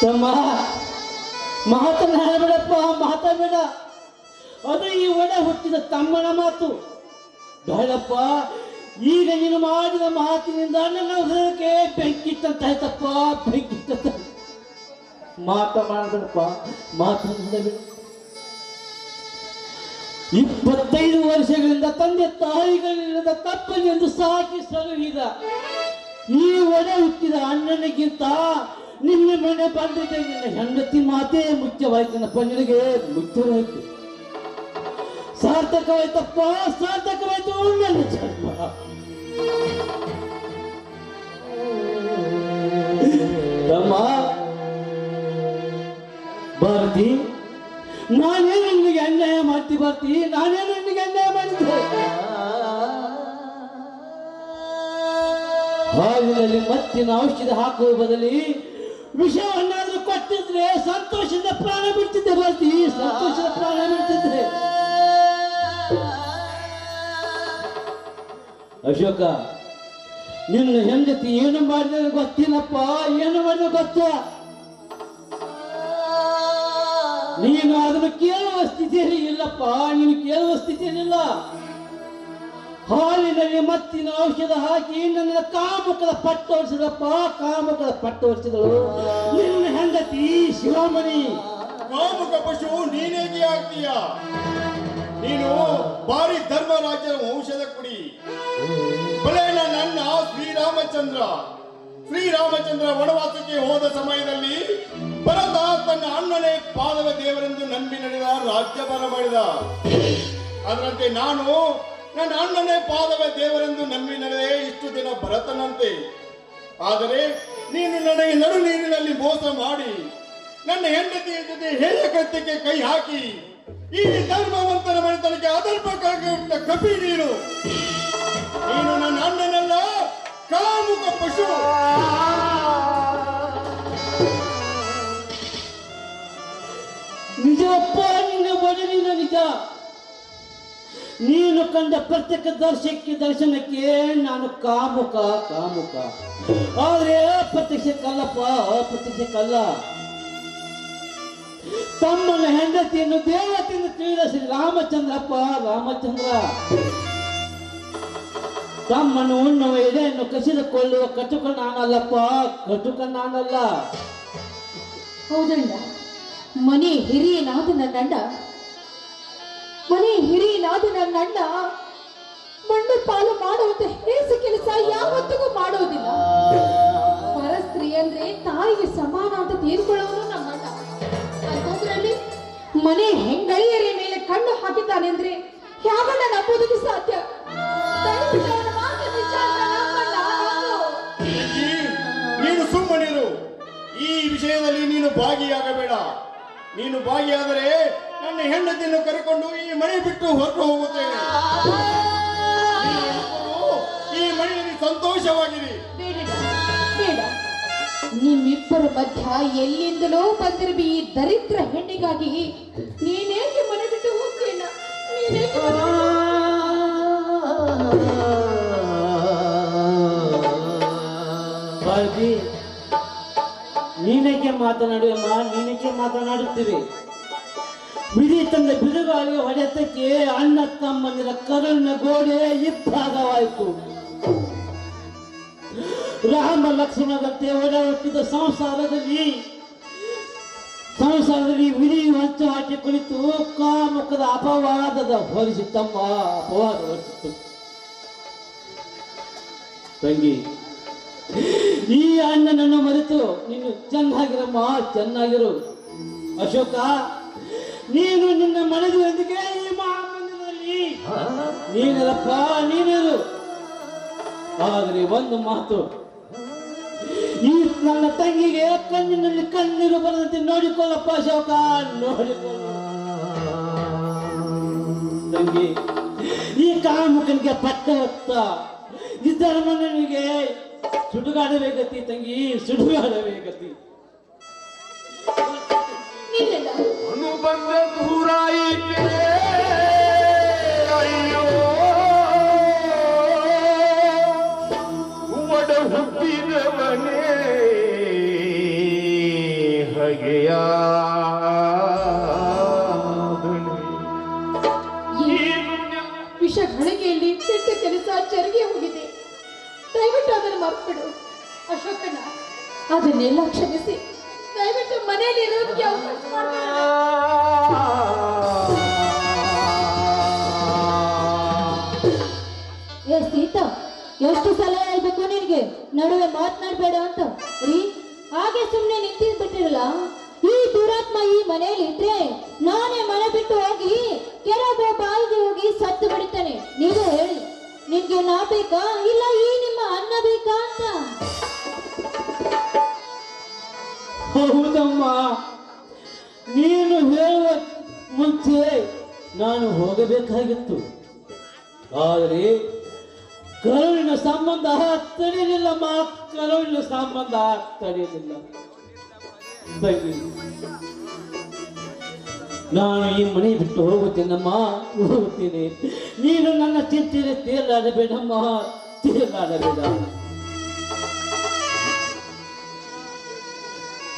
ತಮ್ಮ, ಮಾತನಾಡಬೇಡಪ್ಪ, ಮಾತಾಡಬೇಡ. ಅದು ಈ ಒಡ ಹುಟ್ಟಿದ ತಮ್ಮನ ಮಾತು. ಬೇಡಪ್ಪ, ಈಗ ನೀನು ಮಾಡಿದ ಮಾತಿನಿಂದ ನನ್ನ ಹೃದಯಕ್ಕೆ ಬೆಂಕಿಟ್ಟಂತಾಯ್ತಪ್ಪ, ಬೆಂಕಿಟ್ಟಂತ. ಮಾತನಾಡಬೇಡಪ್ಪ, ಮಾತನಾಡಬೇಡ. 25 ವರ್ಷಗಳಿಂದ ತಂದೆ ತಾಯಿಗಳಿಲ್ಲದ ತಪ್ಪನೆಂದು ಸಾಕಿ ಸಲುಹಿದ ಈ ಒಡ ಹುಟ್ಟಿದ ಅಣ್ಣನಿಗಿಂತ ನಿನ್ನ ಮನೆ ಬಂದಿದ್ದ ನಿನ್ನ ಹೆಂಡತಿ ಮಾತೇ ಮುಖ್ಯವಾಯ್ತನಪ್ಪ, ನಿನಗೆ ಮುಖ್ಯವಾಯ್ತು. ಸಾರ್ಥಕವಾಯ್ತಪ್ಪ, ಸಾರ್ಥಕವಾಯ್ತು ನನ್ನ ಜನ್ಮ. ತಮ್ಮ ಭಾರತಿ, ನಾನೇನು ನಿನಗೆ ಅನ್ಯಾಯ ಮಾಡ್ತಿ ಭಾರತಿ? ನಾನೇನು ನಿನಗೆ ಅನ್ಯಾಯ ಮಾಡಿದ್ದೆ? ಹಾಲಿನಲ್ಲಿ ಮತ್ತಿನ ಔಷಧ ಹಾಕುವ ಬದಲಿ ವಿಷವನ್ನಾದ್ರೂ ಕೊಟ್ಟಿದ್ರೆ ಸಂತೋಷದಿಂದ ಪ್ರಾಣ ಬಿಡ್ತಿದ್ದೆ ಭಾರತಿ, ಸಂತೋಷದ ಪ್ರಾಣ ಬಿಡ್ತಿದ್ದೆ. ಅಶೋಕ, ನಿನ್ನ ಹೆಂಡತಿ ಏನು ಮಾಡಿದ್ರೆ ಗೊತ್ತಿಲ್ಲಪ್ಪ, ಏನು ಮಾಡಿದ್ರೆ ಗೊತ್ತ? ನೀನು ಅದನ್ನು ಕೇಳುವ ಸ್ಥಿತಿಯಲ್ಲಿ ಇಲ್ಲಪ್ಪ, ನೀನು ಕೇಳುವ ಸ್ಥಿತಿಯಲ್ಲಿಲ್ಲ. ಹಾಲಿನಲ್ಲಿ ಮತ್ತಿನ ಔಷಧ ಹಾಕಿ ನನ್ನ ಕಾಮುಕದ ಪಟ್ಟು ಹೊರಿಸಿದಪ್ಪ, ಕಾಮುಕದ ಪಟ್ಟು ಹೊರಿಸಿದಳು ನಿನ್ನ ಹೆಂಡತಿ ಶಿವಮಣಿ. ಕಾಮುಕ ಪಶು ನೀನೇಗೆ ಆಗ್ತೀಯ? ನೀನು ಭಾರಿ ಧರ್ಮರಾಜನ ವಂಶದ ಕುಡಿ. ಬಲೆ ನನ್ನ ಶ್ರೀರಾಮಚಂದ್ರ ವನವಾಸಕ್ಕೆ ಹೋದ ಸಮಯದಲ್ಲಿ ಭರತ ತನ್ನ ಅಣ್ಣನೇ ಪಾದವ ದೇವರೆಂದು ನಂಬಿ ನಡೆದ ರಾಜ್ಯಭಾರ ಮಾಡಿದ. ಅದರಂತೆ ನಾನು ನನ್ನ ಅಣ್ಣನೇ ಪಾದವ ದೇವರೆಂದು ನಂಬಿ ನಡೆದೆ ಇಷ್ಟು ದಿನ ಭರತನಂತೆ. ಆದರೆ ನೀನು ನನಗೆ ನಡು ನೀರಿನಲ್ಲಿ ಮೋಸ ಮಾಡಿ ನನ್ನ ಹೆಂಡತಿಯ ಜೊತೆ ಹೇಯ ಕೃತ್ಯಕ್ಕೆ ಕೈ ಹಾಕಿ ಈ ಧರ್ಮವಂತರ ಮನೆತನಕ್ಕೆ ಅದರ್ಪಕ್ಕಾಗಿ ಕಪಿ ನೀನು. ನೀನು ನನ್ನ ಅಣ್ಣನಲ್ಲ, ಕಾಮುಕ ಪಶು. ನಿಜಪ್ಪ, ನಿನ್ನ ಬಡಲಿನ ನಿಜ. ನೀನು ಕಂಡ ಪ್ರತ್ಯೇಕ ದರ್ಶನಕ್ಕೆ ನಾನು ಕಾಮುಕ. ಆದ್ರೆ ಅಪ್ರತ್ಯಕ್ಷಕ್ಕಲ್ಲಪ್ಪ, ಅಪ್ರತ್ಯಕ್ಷಕ್ಕಲ್ಲ. ತಮ್ಮನ ಹೆಂಡತಿಯನ್ನು ದೇವತೆಯಿಂದ ತಿಳಿದ ಶ್ರೀ ರಾಮಚಂದ್ರಪ್ಪ, ರಾಮಚಂದ್ರ ತಮ್ಮನ್ನು ಉಣ್ಣುವ ಎಡೆಯನ್ನು ಕಸಿದುಕೊಳ್ಳುವ ಕಟುಕ ನಾನಲ್ಲಪ್ಪ, ಕಟುಕ ನಾನಲ್ಲ. ಹೌದಣ್ಣ, ಮನೆ ಹಿರಿಯನಾದ ನನ್ನಣ್ಣ ಮಣ್ಣು ಪಾಲು ಮಾಡುವಂತ ಹೇಸಿ ಕೆಲಸ ಯಾವತ್ತಿಗೂ ಮಾಡೋದಿಲ್ಲ. ಪರಸ್ತ್ರೀ ಅಂದ್ರೆ ತಾಯಿಗೆ ಸಮಾನ ಅಂತ ತೀರ್ಕೊಳ್ಳೋನು ನಮ್ಮಣ್ಣ. ಅಂಥದ್ರಲ್ಲಿ ಮನೆ ಹೆಂಗಳಿಯರ ಮೇಲೆ ಕಣ್ಣು ಹಾಕಿದ್ದಾನೆಂದ್ರೆ ಯಾವನ್ನ ನಂಬುವುದಕ್ಕೆ ಸಾಧ್ಯ? ದಯವಿಟ್ಟು ಅವನ ಮಾತು ನಿಜ ಅಂತ ನಂಬಣ್ಣ, ನಂಬು. ತಂಗಿ, ನೀನು ಸುಮ್ಮನಿರು. ಈ ವಿಷಯದಲ್ಲಿ ನೀನು ಭಾಗಿಯಾಗಬೇಡ. ನೀನು ಭಾಗಿಯಾದರೆ ನನ್ನ ಹೆಂಡತಿಯನ್ನು ಕರೆಕೊಂಡು ಈ ಮನೆ ಬಿಟ್ಟು ಹೊರಟು ಹೋಗುತ್ತೇನೆ. ನೀವಿಬ್ಬರೂ ಈ ಮನೆಯಲ್ಲಿ ಸಂತೋಷವಾಗಿರಿ. ಬೇಡ ಬೇಡ, ನಿಮ್ಮಿಬ್ಬರ ಮಧ್ಯ ಎಲ್ಲಿಂದಲೋ ಬಂದಿರುವ ಈ ದರಿದ್ರ ಹೆಣ್ಣಿಗಾಗಿ ನೀನೇಕೆ ಮನೆ ಬಿಟ್ಟು ಹೋಗ್ತೀನ? ನೀನೇಕೆ ಮನೆ ಬಾಳ್ಜಿ, ನೀನೇಕೆ ಮಾತನಾಡುವಮ್ಮ, ನೀನೇಕೆ ಮಾತನಾಡುತ್ತೀವಿ? ಬಿಡಿ ತಂದ ಬಿಡುಗಾಳಿ ಹೊಡೆತಕ್ಕೆ ಅಣ್ಣ ತಮ್ಮಂದಿರ ಕರುಳಿನ ಗೋಡೆ ಇಬ್ಬಾಗವಾಯಿತು. ರಾಮ ಲಕ್ಷ್ಮಣದಂತೆ ಒಡಹುಟ್ಟಿದ ಸಂಸಾರದಲ್ಲಿ ವಿಧಿ ಹೊಂಚು ಹಾಕಿ ಕುಳಿತು ಕಾಮುಖದ ಅಪವಾದದ ಹೊರಿಸಿತಮ್ಮ, ಅಪವಾದ ಹೊರಿಸಿತು. ತಂಗಿ, ಈ ಅಣ್ಣನನ್ನು ಮರೆತು ನೀನು ಚೆನ್ನಾಗಿರಮ್ಮ, ಚೆನ್ನಾಗಿರು. ಅಶೋಕ, ನೀನು ನಿನ್ನ ಮನೆಯೊಂದಿಗೆ ಈ ಮಹಾಮಂದಿರದಲ್ಲಿ ನೀನಿರಪ್ಪ, ನೀನಿರು. ಆದರೆ ಒಂದು ಮಾತು, ಈ ನನ್ನ ತಂಗಿಗೆ ಕಣ್ಣಿನಲ್ಲಿ ಕಣ್ಣೀರು ಬರದಂತೆ ನೋಡಿಕೊಳ್ಳಪ್ಪ ಅಶೋಕ, ನೋಡಿಕೊಳ್ಳ. ತಂಗಿ, ಈ ಕಾಮುಕನಿಗೆ ಪಟ್ಟ ಹೊತ್ತ ಇದ್ದರ ಮನೆಗೆ ಸುಡುಗಾಡಬೇಕತಿ ತಂಗಿ, ಸುಡುಗಾಡಬೇಕತಿ. ನಿಲ್ಲಿಲ್ಲ. ಅನುಬಂಧ ದೂರಾಯಿತೆ ಅಯ್ಯೋ, ಒಡ ಹುಟ್ಟಿದವನೇ ವಿಷ ಘಳಿಗೆಯಲ್ಲಿ ಕೆಟ್ಟ ಕೆಲಸ ಜರುಗಿ ಹೋಗಿದೆ. ದಯವಿಟ್ಟು ಅದನ್ನು ಮರ್ಬಿಡು ಅಶೋಕಣ್ಣ. ಅದನ್ನೆಲ್ಲ ಕ್ಷಮಿಸಿ ದಯವಿಟ್ಟು ಮನೆಯಲ್ಲಿ ಇರೋದಕ್ಕೆ ಅವಕಾಶ ಮಾಡಬೇಡ. ಏ ಸೀತಾ, ಎಷ್ಟು ಸಲ ಹೇಳ್ಬೇಕು ನಿನಗೆ ನಡುವೆ ಮಾತನಾಡಬೇಡ ಅಂತ? ರೀ, ಹಾಗೆ ಸುಮ್ಮನೆ ನಿಂತಿರ್ಬಿಟ್ಟಿರಲ್ಲ. ಈ ದುರಾತ್ಮ ಈ ಮನೆಯಲ್ಲಿ ಇದ್ರೆ ನಾನೇ ಮನೆ ಬಿಟ್ಟು ಹೋಗಿ ಕೆರೆ ಬಾಯಿಗೆ ಹೋಗಿ ಸತ್ತು ಬಿಡ್ತಾನೆ. ನೀವೇ ಹೇಳಿ, ನಿಮ್ಗೆ ನಾ ಬೇಕಾ ಇಲ್ಲ ಈ ನಿಮ್ಮ ಅನ್ನ ಬೇಕಾ ಅಂತ? ಹೌದಮ್ಮ, ನೀನು ಹೇಳುವ ಮುಂಚೆ ನಾನು ಹೋಗಬೇಕಾಗಿತ್ತು. ಆದರೆ ಕರುಳಿನ ಸಂಬಂಧ ತಡೆಯಲಿಲ್ಲಮ್ಮ, ಕರುಳಿನ ಸಂಬಂಧ ತಡೆಯಲಿಲ್ಲ. ನಾನು ಈ ಮನೆ ಬಿಟ್ಟು ಹೋಗುತ್ತೇನಮ್ಮ, ಹೋಗುತ್ತೇನೆ. ನೀನು ನನ್ನ ಚಿಂತೆಯಲ್ಲಿ ತೇಲಾಡಬೇಡಮ್ಮ, ತೇಲಾಡಬೇಡ.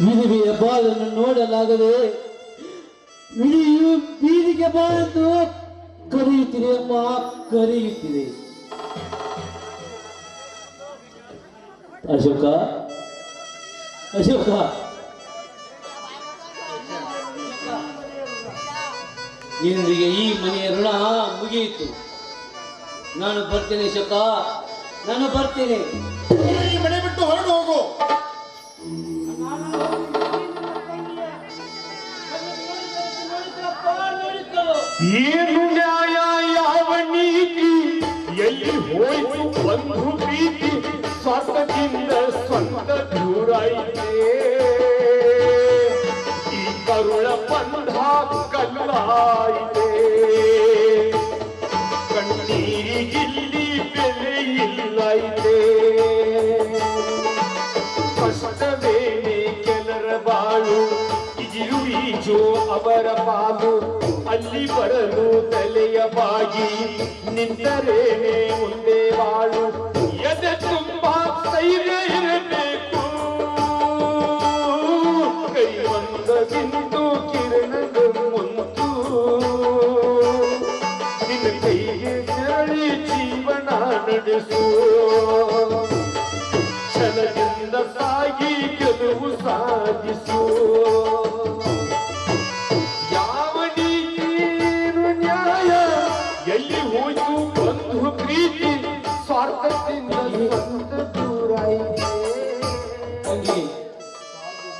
ವಿಧಿವೆಯ ಬಾಳನ್ನು ನೋಡಲಾಗದೆ ವಿಧಿಯು ಬೀದಿಗೆ ಬಾಳನ್ನು ಕರೆಯುತ್ತಿದೆ ಅಮ್ಮ, ಕರೆಯುತ್ತಿದೆ. ಅಶೋಕ, ಅಶೋಕ, ಇಂದಿಗೆ ಈ ಮನೆಯ ಋಣ ಮುಗಿಯಿತು. ನಾನು ಬರ್ತೇನೆ ಅಶೋಕ, ನಾನು ಬರ್ತೇನೆ. ಈ ಮನೆ ಬಿಟ್ಟು ಹೊರಟು ಹೋಗು. ಏನು ನ್ಯಾಯ, ಯಾವ ನೀತಿ, ಎಲ್ಲಿ ಹೋಯ್ತು ಬಂಧು ಪ್ರೀತಿ, ಸ್ವಾರ್ಥದಿಂದ ಸ್ವಂತ ದೂರಾಯಿತೆ. ಈ ಕರುಳ ಬಂಧ ಕಲ್ಲಾಯಿತೆ. ಕಣ್ಣೀರಿಗಿಲ್ಲಿ ಬೆಲೆ ಇಲ್ಲೈತೆ. ಕಷ್ಟವೇನೆ ಕೆಲರ ಬಾಳು, ಇಜಿರು ಈಜು ಅವರ ಪಾಲು. ಅಲ್ಲಿ ಬರಲು ತಲೆಯ ಬಾಗಿ ನಿಂತರೇನೆ ಮುಂದೆ ಬಾಳು. ಎದೆ ತುಂಬ ಧೈರ್ಯ ಇರಬೇಕು. ಕೈ ಮಂದದಿಂದು ಕಿರಣದ ಮುಂತು. ನಿನ್ನ ಕೈಗೆ ತೆರಳಿ ಜೀವನ ನಡೆಸು. ಛಲದಿಂದ ಸಾಗಿ ಗೆಲುವು ಸಾಧಿಸು. ಎಲ್ಲಿ ಹೋಯ್ತು ಬಂಧು ಪ್ರೀತಿ, ಸ್ವಾರ್ಥದಿಂದ ದೂರಾಯಿತೆ.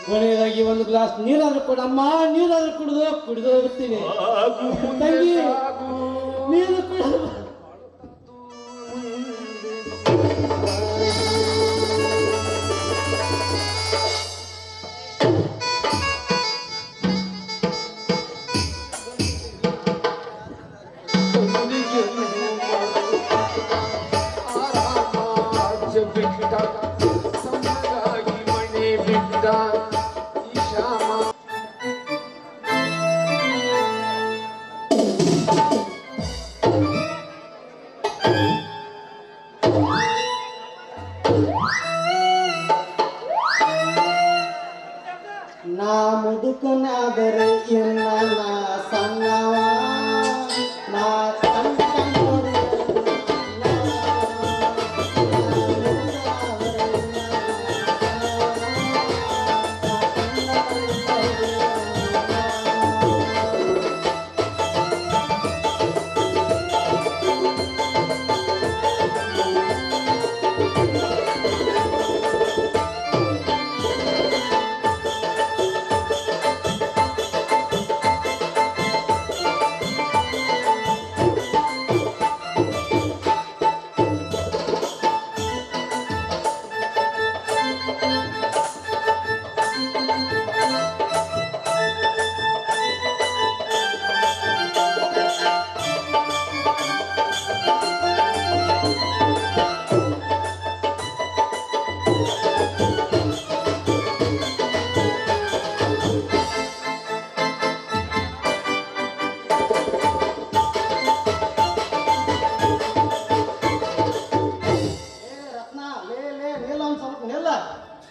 ಕೊನೆಯದಾಗಿ ತಂಗಿ ಒಂದು ಗ್ಲಾಸ್ ನೀರಾದ್ರೂ ಕೊಡಮ್ಮ, ನೀರಾದ್ರೂ ಕುಡಿದು ಹೋಗ್ತೀನಿ. ತಂಗಿ ನೀರು ಕೊಡ. ನಾ ಮುದುಕನಾದರೆ ಇನ್ನ ನಾ ಸಣ್ಣವ, ನಾ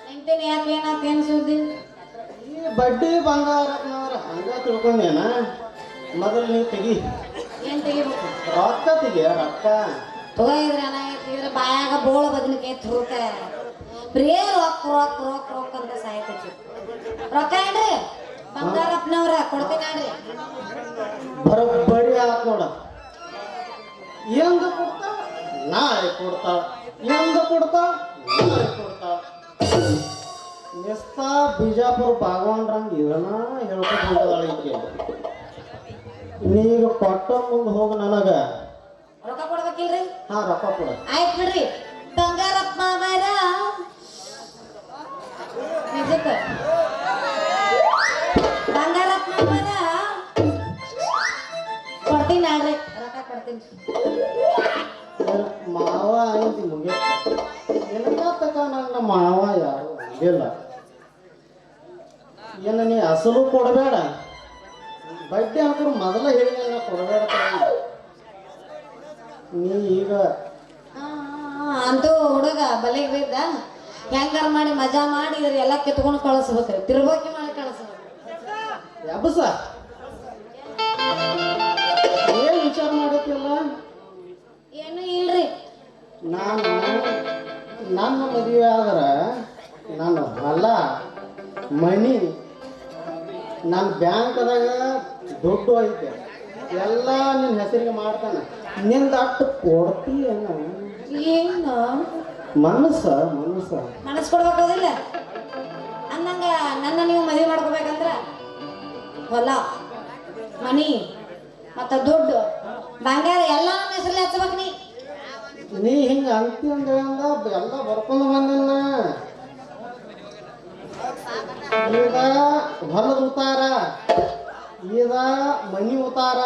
ನಿಂತೇನೆ ಯಾಕೆ ಏನಾತ ಏನು ಸುದ್ದಿ? ಈ ಬಡ್ಡಿ ಬಂಗಾರಪ್ಪನವ್ರ ಹಂಗ ತಿಳ್ಕೊಂಡೇನ? ಮೊದಲು ನೀವು ತೆಗಿ, ಏನ್ ತೆಗಿಬೇಕು? ರೊಕ್ಕ ತೆಗಿಯ, ರೊಕ್ಕ ತಗೋಯಿದ್ರೆ ಏನಾಗೈತಿದ್ರೆ ಬಾಯಾಗ ಬೋಳ ಬದನಿಕಾಯಿ ತುರುಕ ಬರೇ ರೊಕ್ಕ ರೊಕ್ಕ ರೊಕ್ಕ ರೊಕ್ಕ ಅಂತ ಸಾಯ್ತೈತಿ. ರೊಕ್ಕ ಏನ್ರಿ ಬಂಗಾರಪ್ಪನವ್ರ ಕೊಡ್ತೀನಿ ನೋಡ್ರಿ. ಬರೋಬ್ಬರಿ ಆತ್ ನೋಡ. ಎಂದ ಕೊಡ್ತಾ ನಾಳೆ ಕೊಡ್ತಾ, ಎಂದ ಕೊಡ್ತಾ ನಾಳೆ ಕೊಡ್ತಾ. ನಿಸ್ತಾ ಬಿಜಾಪುರ ಭಾಗವಂಡ್ರಂಗ ಇದನ್ನ ಹೇಳ್ಕೊಂಡ್ದಾಳ ಈಕೆ. ನೀಗ ಕೊಟ್ಟ ಮುಂದೆ ಹೋಗ ನನಗ ರೊಕ್ಕ ಕೊಡ್ಬೇಕಿಲ್ರಿ? ಹಾ ರೊಕ್ಕ ಕೊಡ. ಆಯ್ತು ಬಿಡ್ರಿ. ಬಂಗಾರಪ್ಪ ಮಾವಾರ ನಿಜಕ್ಕ ಬಂಗಾರಪ್ಪ ಮಾವಾರ ಕೊಡ್ತೀನಿ ನೋಡ್ರಿ, ರೊಕ್ಕ ಕೊಡ್ತೀನಿ. ಮಾವ ಐತಿ ಮುಗಿಯ ತಕ ನನ್ನ ಮಾವ ಯಾರು ಇಲ್ಲ. ಏನು ನೀ ಅಸಲು ಕೊಡಬೇಡ, ಬಡ್ಡಿ ಅಂಕರು ಮೊದಲ ಹೇಳಿದ ಕೊಡಬೇಡ. ನೀ ಈಗ ಅಂತೂ ಹುಡುಗ ಬಲೆಗೆ ಬಿದ್ದ ಹೆಂಗಾರ ಮಾಡಿ ಮಜಾ ಮಾಡಿ ಇದ್ರ ಎಲ್ಲ ಕಿತ್ಕೊಂಡು ಕಳಿಸ್ಬೇಕ್ರಿ, ತಿರ್ಬೋಕಿ ಮಾಡಿ ಕಳಿಸ್ಬೇಕು. ಯಬ್ಬಸ ಏನ್ ವಿಚಾರ ಮಾಡತ್ತಿಲ್ಲ? ಏನು ಇಲ್ರಿ. ನಾನು ನನ್ನ ಮದುವೆ ಆದ್ರೆ ನಾನು ಹೊಲ ಮನಿ ನನ್ನ ಬ್ಯಾಂಕ್ದಾಗ ದುಡ್ಡು ಐತೆ ಎಲ್ಲ ನಿನ್ನ ಹೆಸರಿಗೆ ಮಾಡ್ತಾನೆ. ನಿಂದ ಅಟ್ಟು ಕೊಡ್ತೀಯನ? ಏನು ಮನಸ್ಸ ಮನಸ್ಸು ಕೊಡ್ಬೇಕಾದಿಲ್ಲ ಅಂದಂಗ ನನ್ನ ನೀವು ಮದುವೆ ಮಾಡ್ಕೋಬೇಕಂದ್ರ ಹೊಲ ಮನಿ ಮತ್ತ ದುಡ್ಡು ಬಂಗಾರ ಎಲ್ಲ ನಮ್ಮ ಹೆಸರಲ್ಲಿ ಹಚ್ಚಬೇಕು. ನೀ ಹಿಂಗ ಅಂತಿಂದ ಎಲ್ಲ ಬರ್ಕೊಂಡು ಬಂದನ್ನ. ಈಗ ಹೊಲದ ಉತ್ತಾರ, ಈಗ ಮನಿ ಉತ್ತಾರ.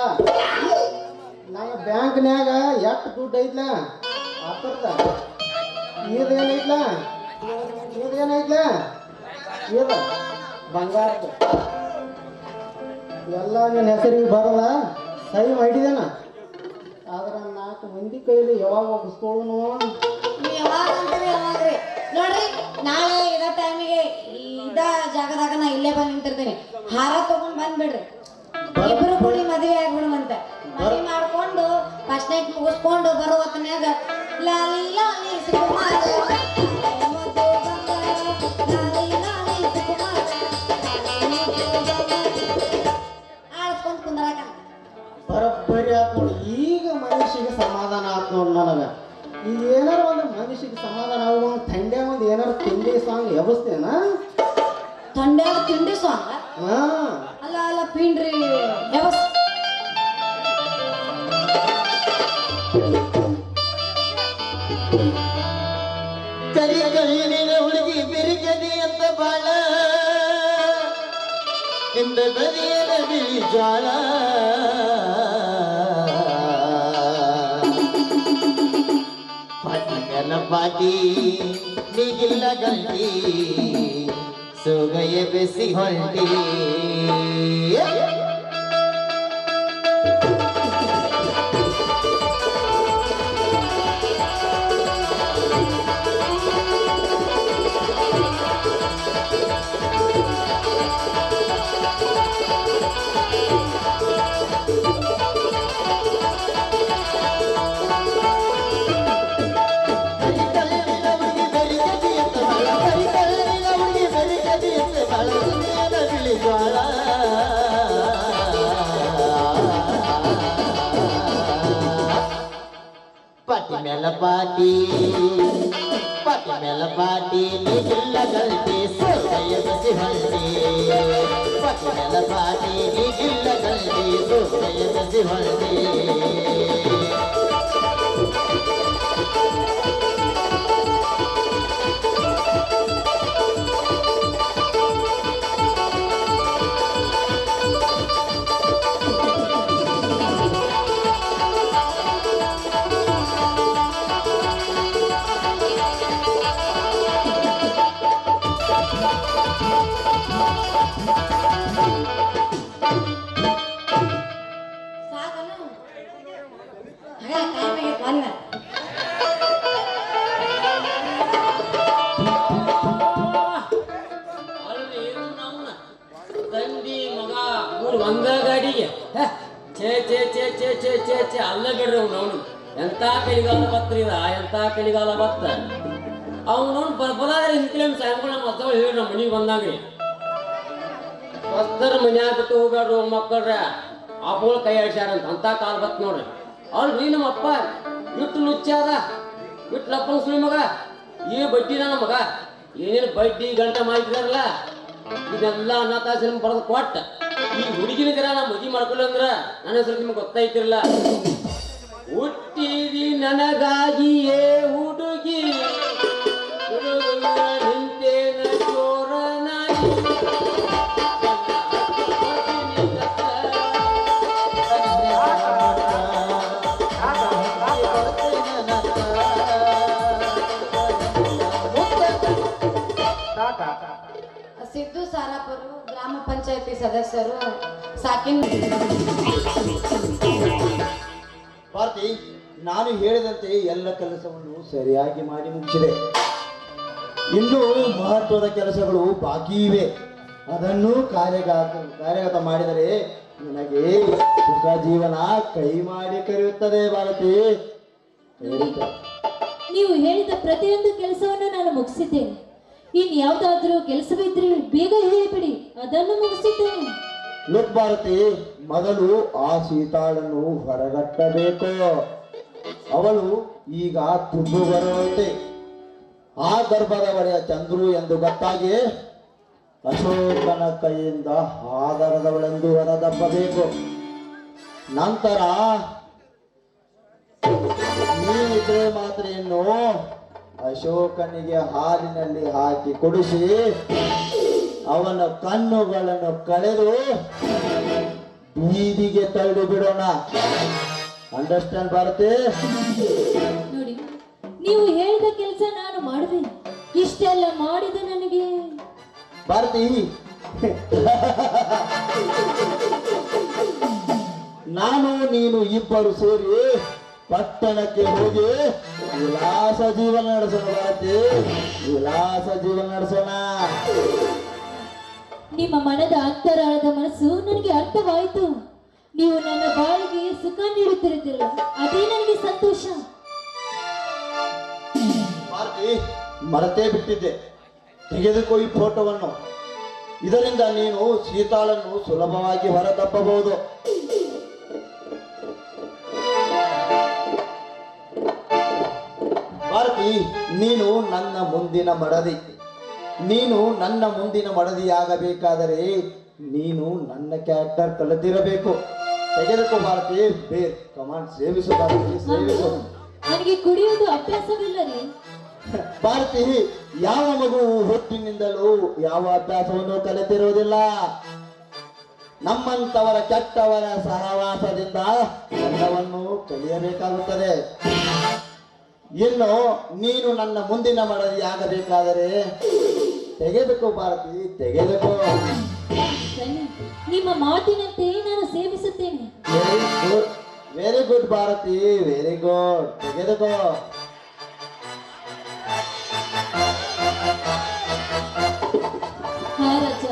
ನನ್ನ ಬ್ಯಾಂಕ್ನ್ಯಾಗ ಎಷ್ಟು ದುಡ್ಡು ಐತ್ಲ ಹತ್ತರ್ದ. ಇದೇನೈತ್ಲ ಇದ ಬಂಗಾರದ ಎಲ್ಲ ನಿನ್ನ ಹೆಸರಿಗೆ ಬರಲ್ಲ, ಸಹಿ ಮಾಡಿದೇನ. ಆದ್ರೆ 4 ಮಂದಿ ಕೈಲಿ ಯಾವಾಗ ಒಪ್ಪಿಸ್ಕೊಳ್ಳೋನು? ನೀವು ಯಾವಾಗ ಅಂತೀರಿ ಯಾವಾಗ್ರಿ ನೋಡ್ರಿ. ನಾಳೆ ಇದ ಟೈಮಿಗೆ ಇದ ಜಾಗದಾಗ ನಾ ಇಲ್ಲೇ ಬಂದು ನಿಂತಿರ್ತೀನಿ. ಹಾರ ತಗೊಂಡ್ ಬಂದ್ಬಿಡ್ರಿ, ಇಬ್ರು ಕೂಡಿ ಮದುವೆ ಆಗ್ಬಿಡುವಂತ. ಮದುವೆ ಮಾಡ್ಕೊಂಡು ಫಸ್ಟ್ ನೈಟ್ ಮುಗಿಸ್ಕೊಂಡು ಬರೋ ಹೊತ್ತಿನಾಗ ಲಾಲಿ ಲಾಲಿ ಸುಕುಮಾರ ಆಡ್ಸ್ಕೊಂಡ್ ಕುಂದ್ರಾಕ ಬರೋಬ್ಬರಿ ಆತ್ ನೋಡಿ. ಈಗ ಮನುಷ್ಯಗೆ ಸಮಾಧಾನ ಆತ್ ನೋಡಿ ನನಗ. ಈಗ ಏನಾರ ಒಂದು ಮನುಷ್ಯಗೆ ಸಮಾಧಾನ ಆಗುವ ಥಂಡೆ ಒಂದು ಏನಾರ ತಿಂಡಿ ಸಾಂಗ್ ಎಬಸ್ತೇನ? ಥಂಡ್ಯಾಗ ತಿಂಡಿ ಸಾಂಗ ಹಾ ಅಲ್ಲ ಅಲ್ಲ ಪಿಂಡ್ರಿ ವ್ಯವಸ್ಥೆ ಕರಿ ಕಣ್ಣಿನ ಹುಡುಗಿ ಬಿರುಗದಿ ಅಂತ ಬಾಳ ಇಂದ ಬದಿಯದ ಬಿಳಿ ಜ್ವಾಳ ಪಾಟಿ ಮೇಲ ಪಾಟಿ ನೀಗಿಲ್ಲ ಗಂಟಿ ಸೋಗಯ ಬೆಸಿ ಹೊಂಟಿ ಪಾಟಿ ಮೇಲ ಪಾಟಿ ಪಾಟಿ ಮೇಲ ಪಾಟಿ ನೀಗಿಲ್ಲ ಗಲ್ಟಿ ಸೋಗಯ ಬಸಿ ಹೊಂಟಿ ಪಾಟಿ ಮೇಲ ಪಾಟಿ ನೀಗಿಲ್ಲ ಗಲ್ಟಿ ಸೋಗಯ ಬಸಿ ಹೊಂಟಿ ಸಾಕನು ಟೈಮ್ ಆಗೈತೆ ಬಂದ ತಂದಿ ಮಗ ಮೂರು ಒಂದ ಗಾಡಿಗೆ ಛೇ ಛೇ ಛೇ ಛೇ ಛೇ ಛೇ ಛೇ ಅಲ್ಲ ಬಿಡ್ರಿ ಅವನು ಎಂತ ಕಲಿಗಾಲ ಬತ್ರಿ ಇದ ಎಂತ ಕಲಿಗಾಲ ಬತ್ತ ಅವನು ಬರಬರಾದ್ರೆ ಹಿಂದ್ಕಿಲ ಸಾಯಂಕಾಲ ನಮ್ಮ ಹೊಸಗಳು ಹೇಳಿ ನಮ್ಮ ಮನೆಗೆ ಬಂದಾಗ್ರಿ ಹೊಸ್ತರ ಮನ್ಯಾಗ ಬಿಟ್ಟು ಹೋಗ್ಯಾಡ್ರು ಮಕ್ಕಳ್ರ ಅಪ್ಪಗಳು ಕೈ ಆಡ್ಸ್ಯಾರಂತ ಅಂತ ಕಾಲ್ ಬತ್ ನೋಡ್ರಿ ಅಲ್ರಿ ನಮ್ಮ ಅಪ್ಪ ಇಟ್ಟು ಲುಚ್ಚಾದ ಇಟ್ಟು ಲಪ್ಪನ ಸುಳಿ ಮಗ ಈ ಬಡ್ಡಿ ನನ್ನ ಮಗ ಏನೇನು ಬಡ್ಡಿ ಗಂಟ ಮಾಡಿದಾರಲ್ಲ ಇದೆಲ್ಲ ಅನಾಥಾಶ್ರಮ ಬರೆದು ಕೊಟ್ಟ ಈ ಹುಡುಗಿನ ಜರ ನಾ ಮದುವೆ ಮಾಡ್ಕೊಳ್ಳ ಅಂದ್ರ ನನ್ನ ಹೆಸರು ನಿಮ್ಗೆ ಗೊತ್ತಾಯ್ತಿರಲ್ಲ ಹುಟ್ಟಿದಿ ನನಗಾಗಿಯೇ ಹುಡುಗಿ ನಿಂತೇನ ಚೋರನಾಗಿ ಸಿದ್ದು ಸಾರಾಪುರು ಗ್ರಾಮ ಪಂಚಾಯತಿ ಸದಸ್ಯರು ಸಾಕಿನ್ ಭಾರತಿ, ನಾನು ಹೇಳಿದಂತೆ ಎಲ್ಲ ಕೆಲಸವನ್ನು ಸರಿಯಾಗಿ ಮಾಡಿ ಮುಗಿಸಿದೆ. ಇನ್ನೂ ಮಹತ್ವದ ಕೆಲಸಗಳು ಬಾಕಿ ಇವೆ. ಅದನ್ನು ಕಾರ್ಯಗತ ಮಾಡಿದರೆ ನನಗೆ ಸುಖ ಜೀವನ ಕೈ ಮಾಡಿ ಕರೆಯುತ್ತದೆ. ಭಾರತಿ, ನೀವು ಹೇಳಿದ ಪ್ರತಿಯೊಂದು ಕೆಲಸವನ್ನು ನಾನು ಮುಗಿಸಿದ್ದೇನೆ. ಇನ್ ಯಾವ್ದಾದ್ರೂ ಕೆಲಸವಿದ್ರೆ ಬೇಗ ಹೇಳಿಬಿಡಿ, ಅದನ್ನು ಮುಗಿಸಿದ್ದೇನೆ. ಲುಕ್ ಭಾರತಿ, ಮೊದಲು ಆ ಸೀತಾಳನ್ನು ಹೊರಗಟ್ಟಬೇಕು. ಅವಳು ಈಗ ತುಂಬು ಬರುವಂತೆ. ಆ ಗರ್ಭದ ಒಡೆಯ ಚಂದ್ರು ಎಂದು ಗೊತ್ತಾಗಿ ಅಶೋಕನ ಕೈಯಿಂದ ಆಧಾರದವಳೆಂದು ಹೊರದಪ್ಪಬೇಕು. ನಂತರ ನೀನಿದ್ರೆ ಮಾತ್ರೆಯನ್ನು ಅಶೋಕನಿಗೆ ಹಾಲಿನಲ್ಲಿ ಹಾಕಿ ಕುಡಿಸಿ ಅವನ ಕಣ್ಣುಗಳನ್ನು ಕಳೆದು ಬೀದಿಗೆ ತಳ್ಳಿ ಬಿಡೋಣ. ಅಂಡರ್ಸ್ಟ್ಯಾಂಡ್ ಭಾರತಿ? ನೋಡಿ, ನೀವು ಹೇಳಿದ ಕೆಲಸ ನಾನು ಮಾಡುವೆ. ಇಷ್ಟೆಲ್ಲ ಮಾಡಿದ ನನಗೆ ಭಾರತಿ, ನಾನು ನೀನು ಇಬ್ಬರು ಸೇರಿ ಪಟ್ಟಣಕ್ಕೆ ಹೋಗಿ ವಿಲಾಸ ಜೀವನ ನಡೆಸೋಣ. ಭಾರತಿ, ವಿಲಾಸ ಜೀವನ ನಡೆಸೋಣ. ನಿಮ್ಮ ಮನದ ಅಂತರಾಳದ ಮನಸ್ಸು ನನಗೆ ಅರ್ಥವಾಯಿತು. ನೀವು ನನ್ನ ಬಾಳಿಗೆ ಸುಖ ನೀಡುತ್ತಿರುತ್ತಿಲ್ಲ, ಅದೇ ನನಗೆ ಸಂತೋಷ. ಭಾರತಿ, ಮರೆತೇ ಬಿಟ್ಟಿದ್ದೆ. ತೆಗೆದುಕೋ ಈ ಫೋಟೋವನ್ನು. ಇದರಿಂದ ನೀನು ಸೀತಾಳನ್ನು ಸುಲಭವಾಗಿ ಹೊರತಪ್ಪಬಹುದು. ಭಾರತಿ, ನೀನು ನನ್ನ ಮುಂದಿನ ಮಡದಿ. ನೀನು ನನ್ನ ಮುಂದಿನ ಮಡದಿಯಾಗಬೇಕಾದರೆ ನೀನು ನನ್ನ ಕ್ಯಾರೆಕ್ಟರ್ ಕಲಿತಿರಬೇಕು. ತೆಗೆದುಕೋ ಭಾರತಿ, ಬೇರ್ ಕಮಾಂಡ್ ಸೇವಿಸು ಭಾರತಿ, ಸೇವಿಸು. ನನಗೆ ಕುಡಿಯೋದು ಅಭ್ಯಾಸವಿಲ್ಲ ರೀ. ಭಾರತಿ, ಯಾವ ಮಗು ಹುಟ್ಟಿನಿಂದಲೂ ಯಾವ ಅಭ್ಯಾಸವನ್ನು ಕಲಿತಿರುವುದಿಲ್ಲ. ನಮ್ಮಂತವರ ಕೆಟ್ಟವರ ಸಹವಾಸದಿಂದ ಎಲ್ಲವನ್ನು ಕಲಿಯಬೇಕಾಗುತ್ತದೆ. ಇನ್ನು ನೀನು ನನ್ನ ಮುಂದಿನ ಮಡದಿಯಾಗಬೇಕಾದರೆ ತೆಗೆದುಕೋ ಭಾರತಿ, ತೆಗೆದುಕೋ. ಸರಿ, ನಿಮ್ಮ ಮಾತಿನಂತೆ ನಾನು ಸೇವಿಸುತ್ತೇನೆ. Very good, very good Bharati, very good. ತೆಗೆದುಕೋ. ಹಾ ರಾಜ,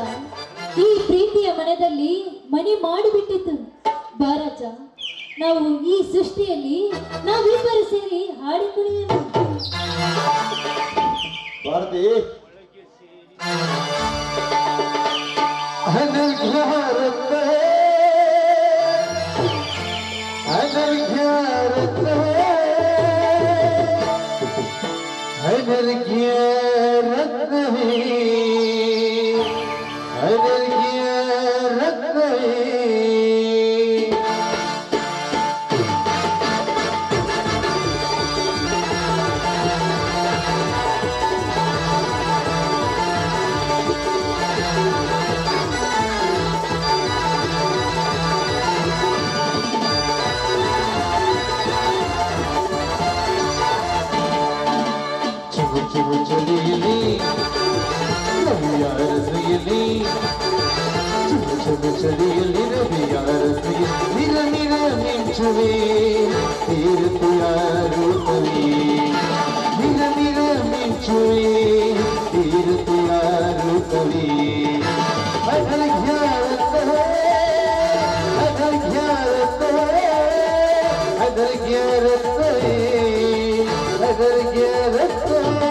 ಈ ಪ್ರೀತಿಯ ಮನದಲ್ಲಿ ಮನೆ ಮಾಡಿಬಿಟ್ಟಿತ್ತು. ಬಾ ರಾಜ, ನಾವು ಈ ಸೃಷ್ಟಿಯಲ್ಲಿ ನಾವಿಬ್ಬರು ಸೇರಿ ಹಾಡಿ ಕುಣಿಯೋಣ. ಭಾರತಿ, ಚಳಿಯಲ್ಲಿ ರವಿಯಾರ ನಿರ ನಿರ ಮಿಂಚುವೆ ತೀರುತ್ತೆಯ ರೂಪವೇ, ನಿರ ನಿರ ಮಿಂಚುವೆ ತೀರುತ್ತೆಯ ರೂಪವೇ. ಅಗರ್ಘ್ಯಾರತ್ತವೇ ಅಗರ್ಘ್ಯಾರತ್ತವೇ ಅಗರ್ಘ್ಯಾರತ್ತವೇ ಅಗರ್ಘ್ಯಾರತ್ತವೇ.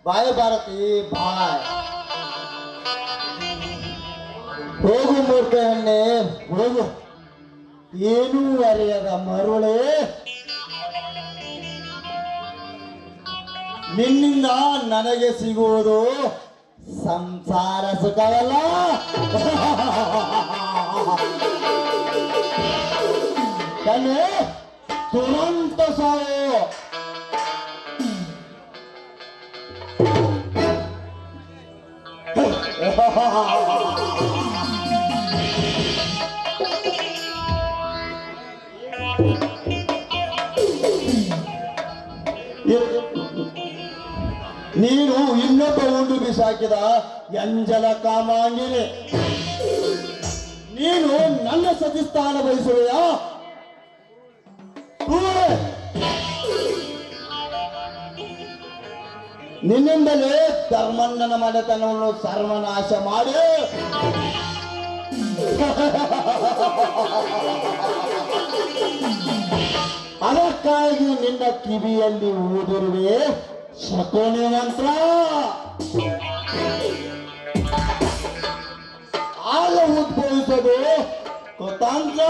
ಬಾಯ್ ಭಾರತಿ, ಬಾಯ್. ಹೋಗು ಮೂರ್ಖಣ್ಣೆ ಹೋಗು, ಏನೂ ಅರಿಯದ ಮರುಳೆ. ನಿನ್ನಿಂದ ನನಗೆ ಸಿಗುವುದು ಸಂಸಾರ ಸುಖವಲ್ಲ. ಕಲೆ ತುರಂತ ಸಾವು. ನೀನು ಇನ್ನೊಬ್ಬ ಉಂಡು ಬಿಸಾಕಿದ ಎಂಜಲ ಕಾಮಾಂಗಿನಿ. ನೀನು ನನ್ನ ಸತಿಸ್ಥಾನ ಬಯಸುವೆಯಾ? ನಿನ್ನಿಂದಲೇ ಧರ್ಮಣ್ಣನ ಮನೆತನವನ್ನು ಸರ್ವನಾಶ ಮಾಡಿ ಅದಕ್ಕಾಗಿ ನಿನ್ನ ಕಿವಿಯಲ್ಲಿ ಊದಿರುವೆ ಶಕುನಿ ಮಂತ್ರ. ಆಗ ಉದ್ಭವಿಸೋದು ಕುತಂತ್ರ.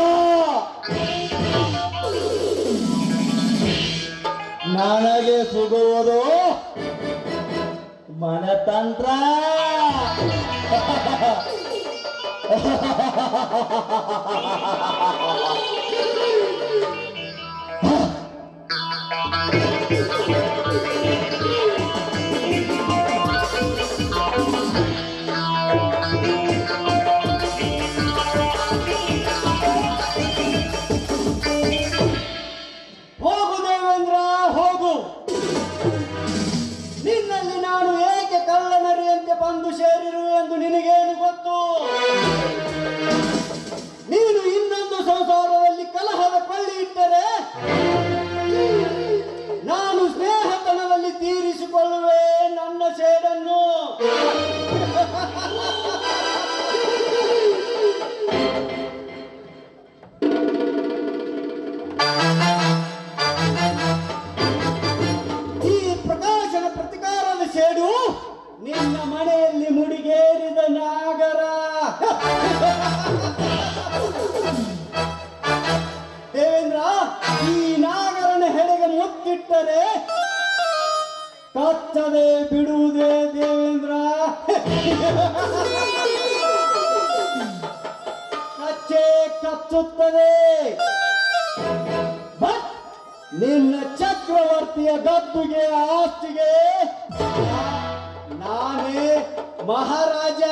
ನನಗೆ ಸಿಗುವುದು ಮನತಂತ್ರ. ಹೋಗು ದೇವೇಂದ್ರ, ಹೋಗು. ನಿನ್ನಲ್ಲಿ ನಾನು ಏಕೆ ಕಳ್ಳನರಿಯಂತೆ ಬಂದು ಸೇರಿರುವೆ ಎಂದು ನಿನಗೇನು ಗೊತ್ತು? ನೀನು ಇನ್ನೊಂದು ಸಂಸಾರದಲ್ಲಿ ಕಲಹದ ಕೊಳ್ಳಿ ಇಟ್ಟರೆ ನಾನು ಸ್ನೇಹತನದಲ್ಲಿ ತೀರಿಸಿಕೊಳ್ಳುವೆ ನನ್ನ ಸೇಡನ್ನು. ಈ ಪ್ರಕಾಶನ ಪ್ರತಿಕಾರದ ಸೇಡು ನಿನ್ನ ಮನೆಯಲ್ಲಿ ಮುಡಿಗೇರಿದ ನಾಗರ. ದೇವೇಂದ್ರ, ಈ ನಾಗರನ ಹೆಡೆಗನ್ನು ಒತ್ತಿಟ್ಟರೆ ಕಚ್ಚದೆ ಬಿಡುವುದೇ ದೇವೇಂದ್ರ. ಕಚ್ಚೆ ಕಚ್ಚುತ್ತದೆ. ಬಟ್ ನಿನ್ನ ಚಕ್ರವರ್ತಿಯ ಗದ್ದುಗೆ ಆಸ್ತಿಗೆ ನಾನೇ ಮಹಾರಾಜ.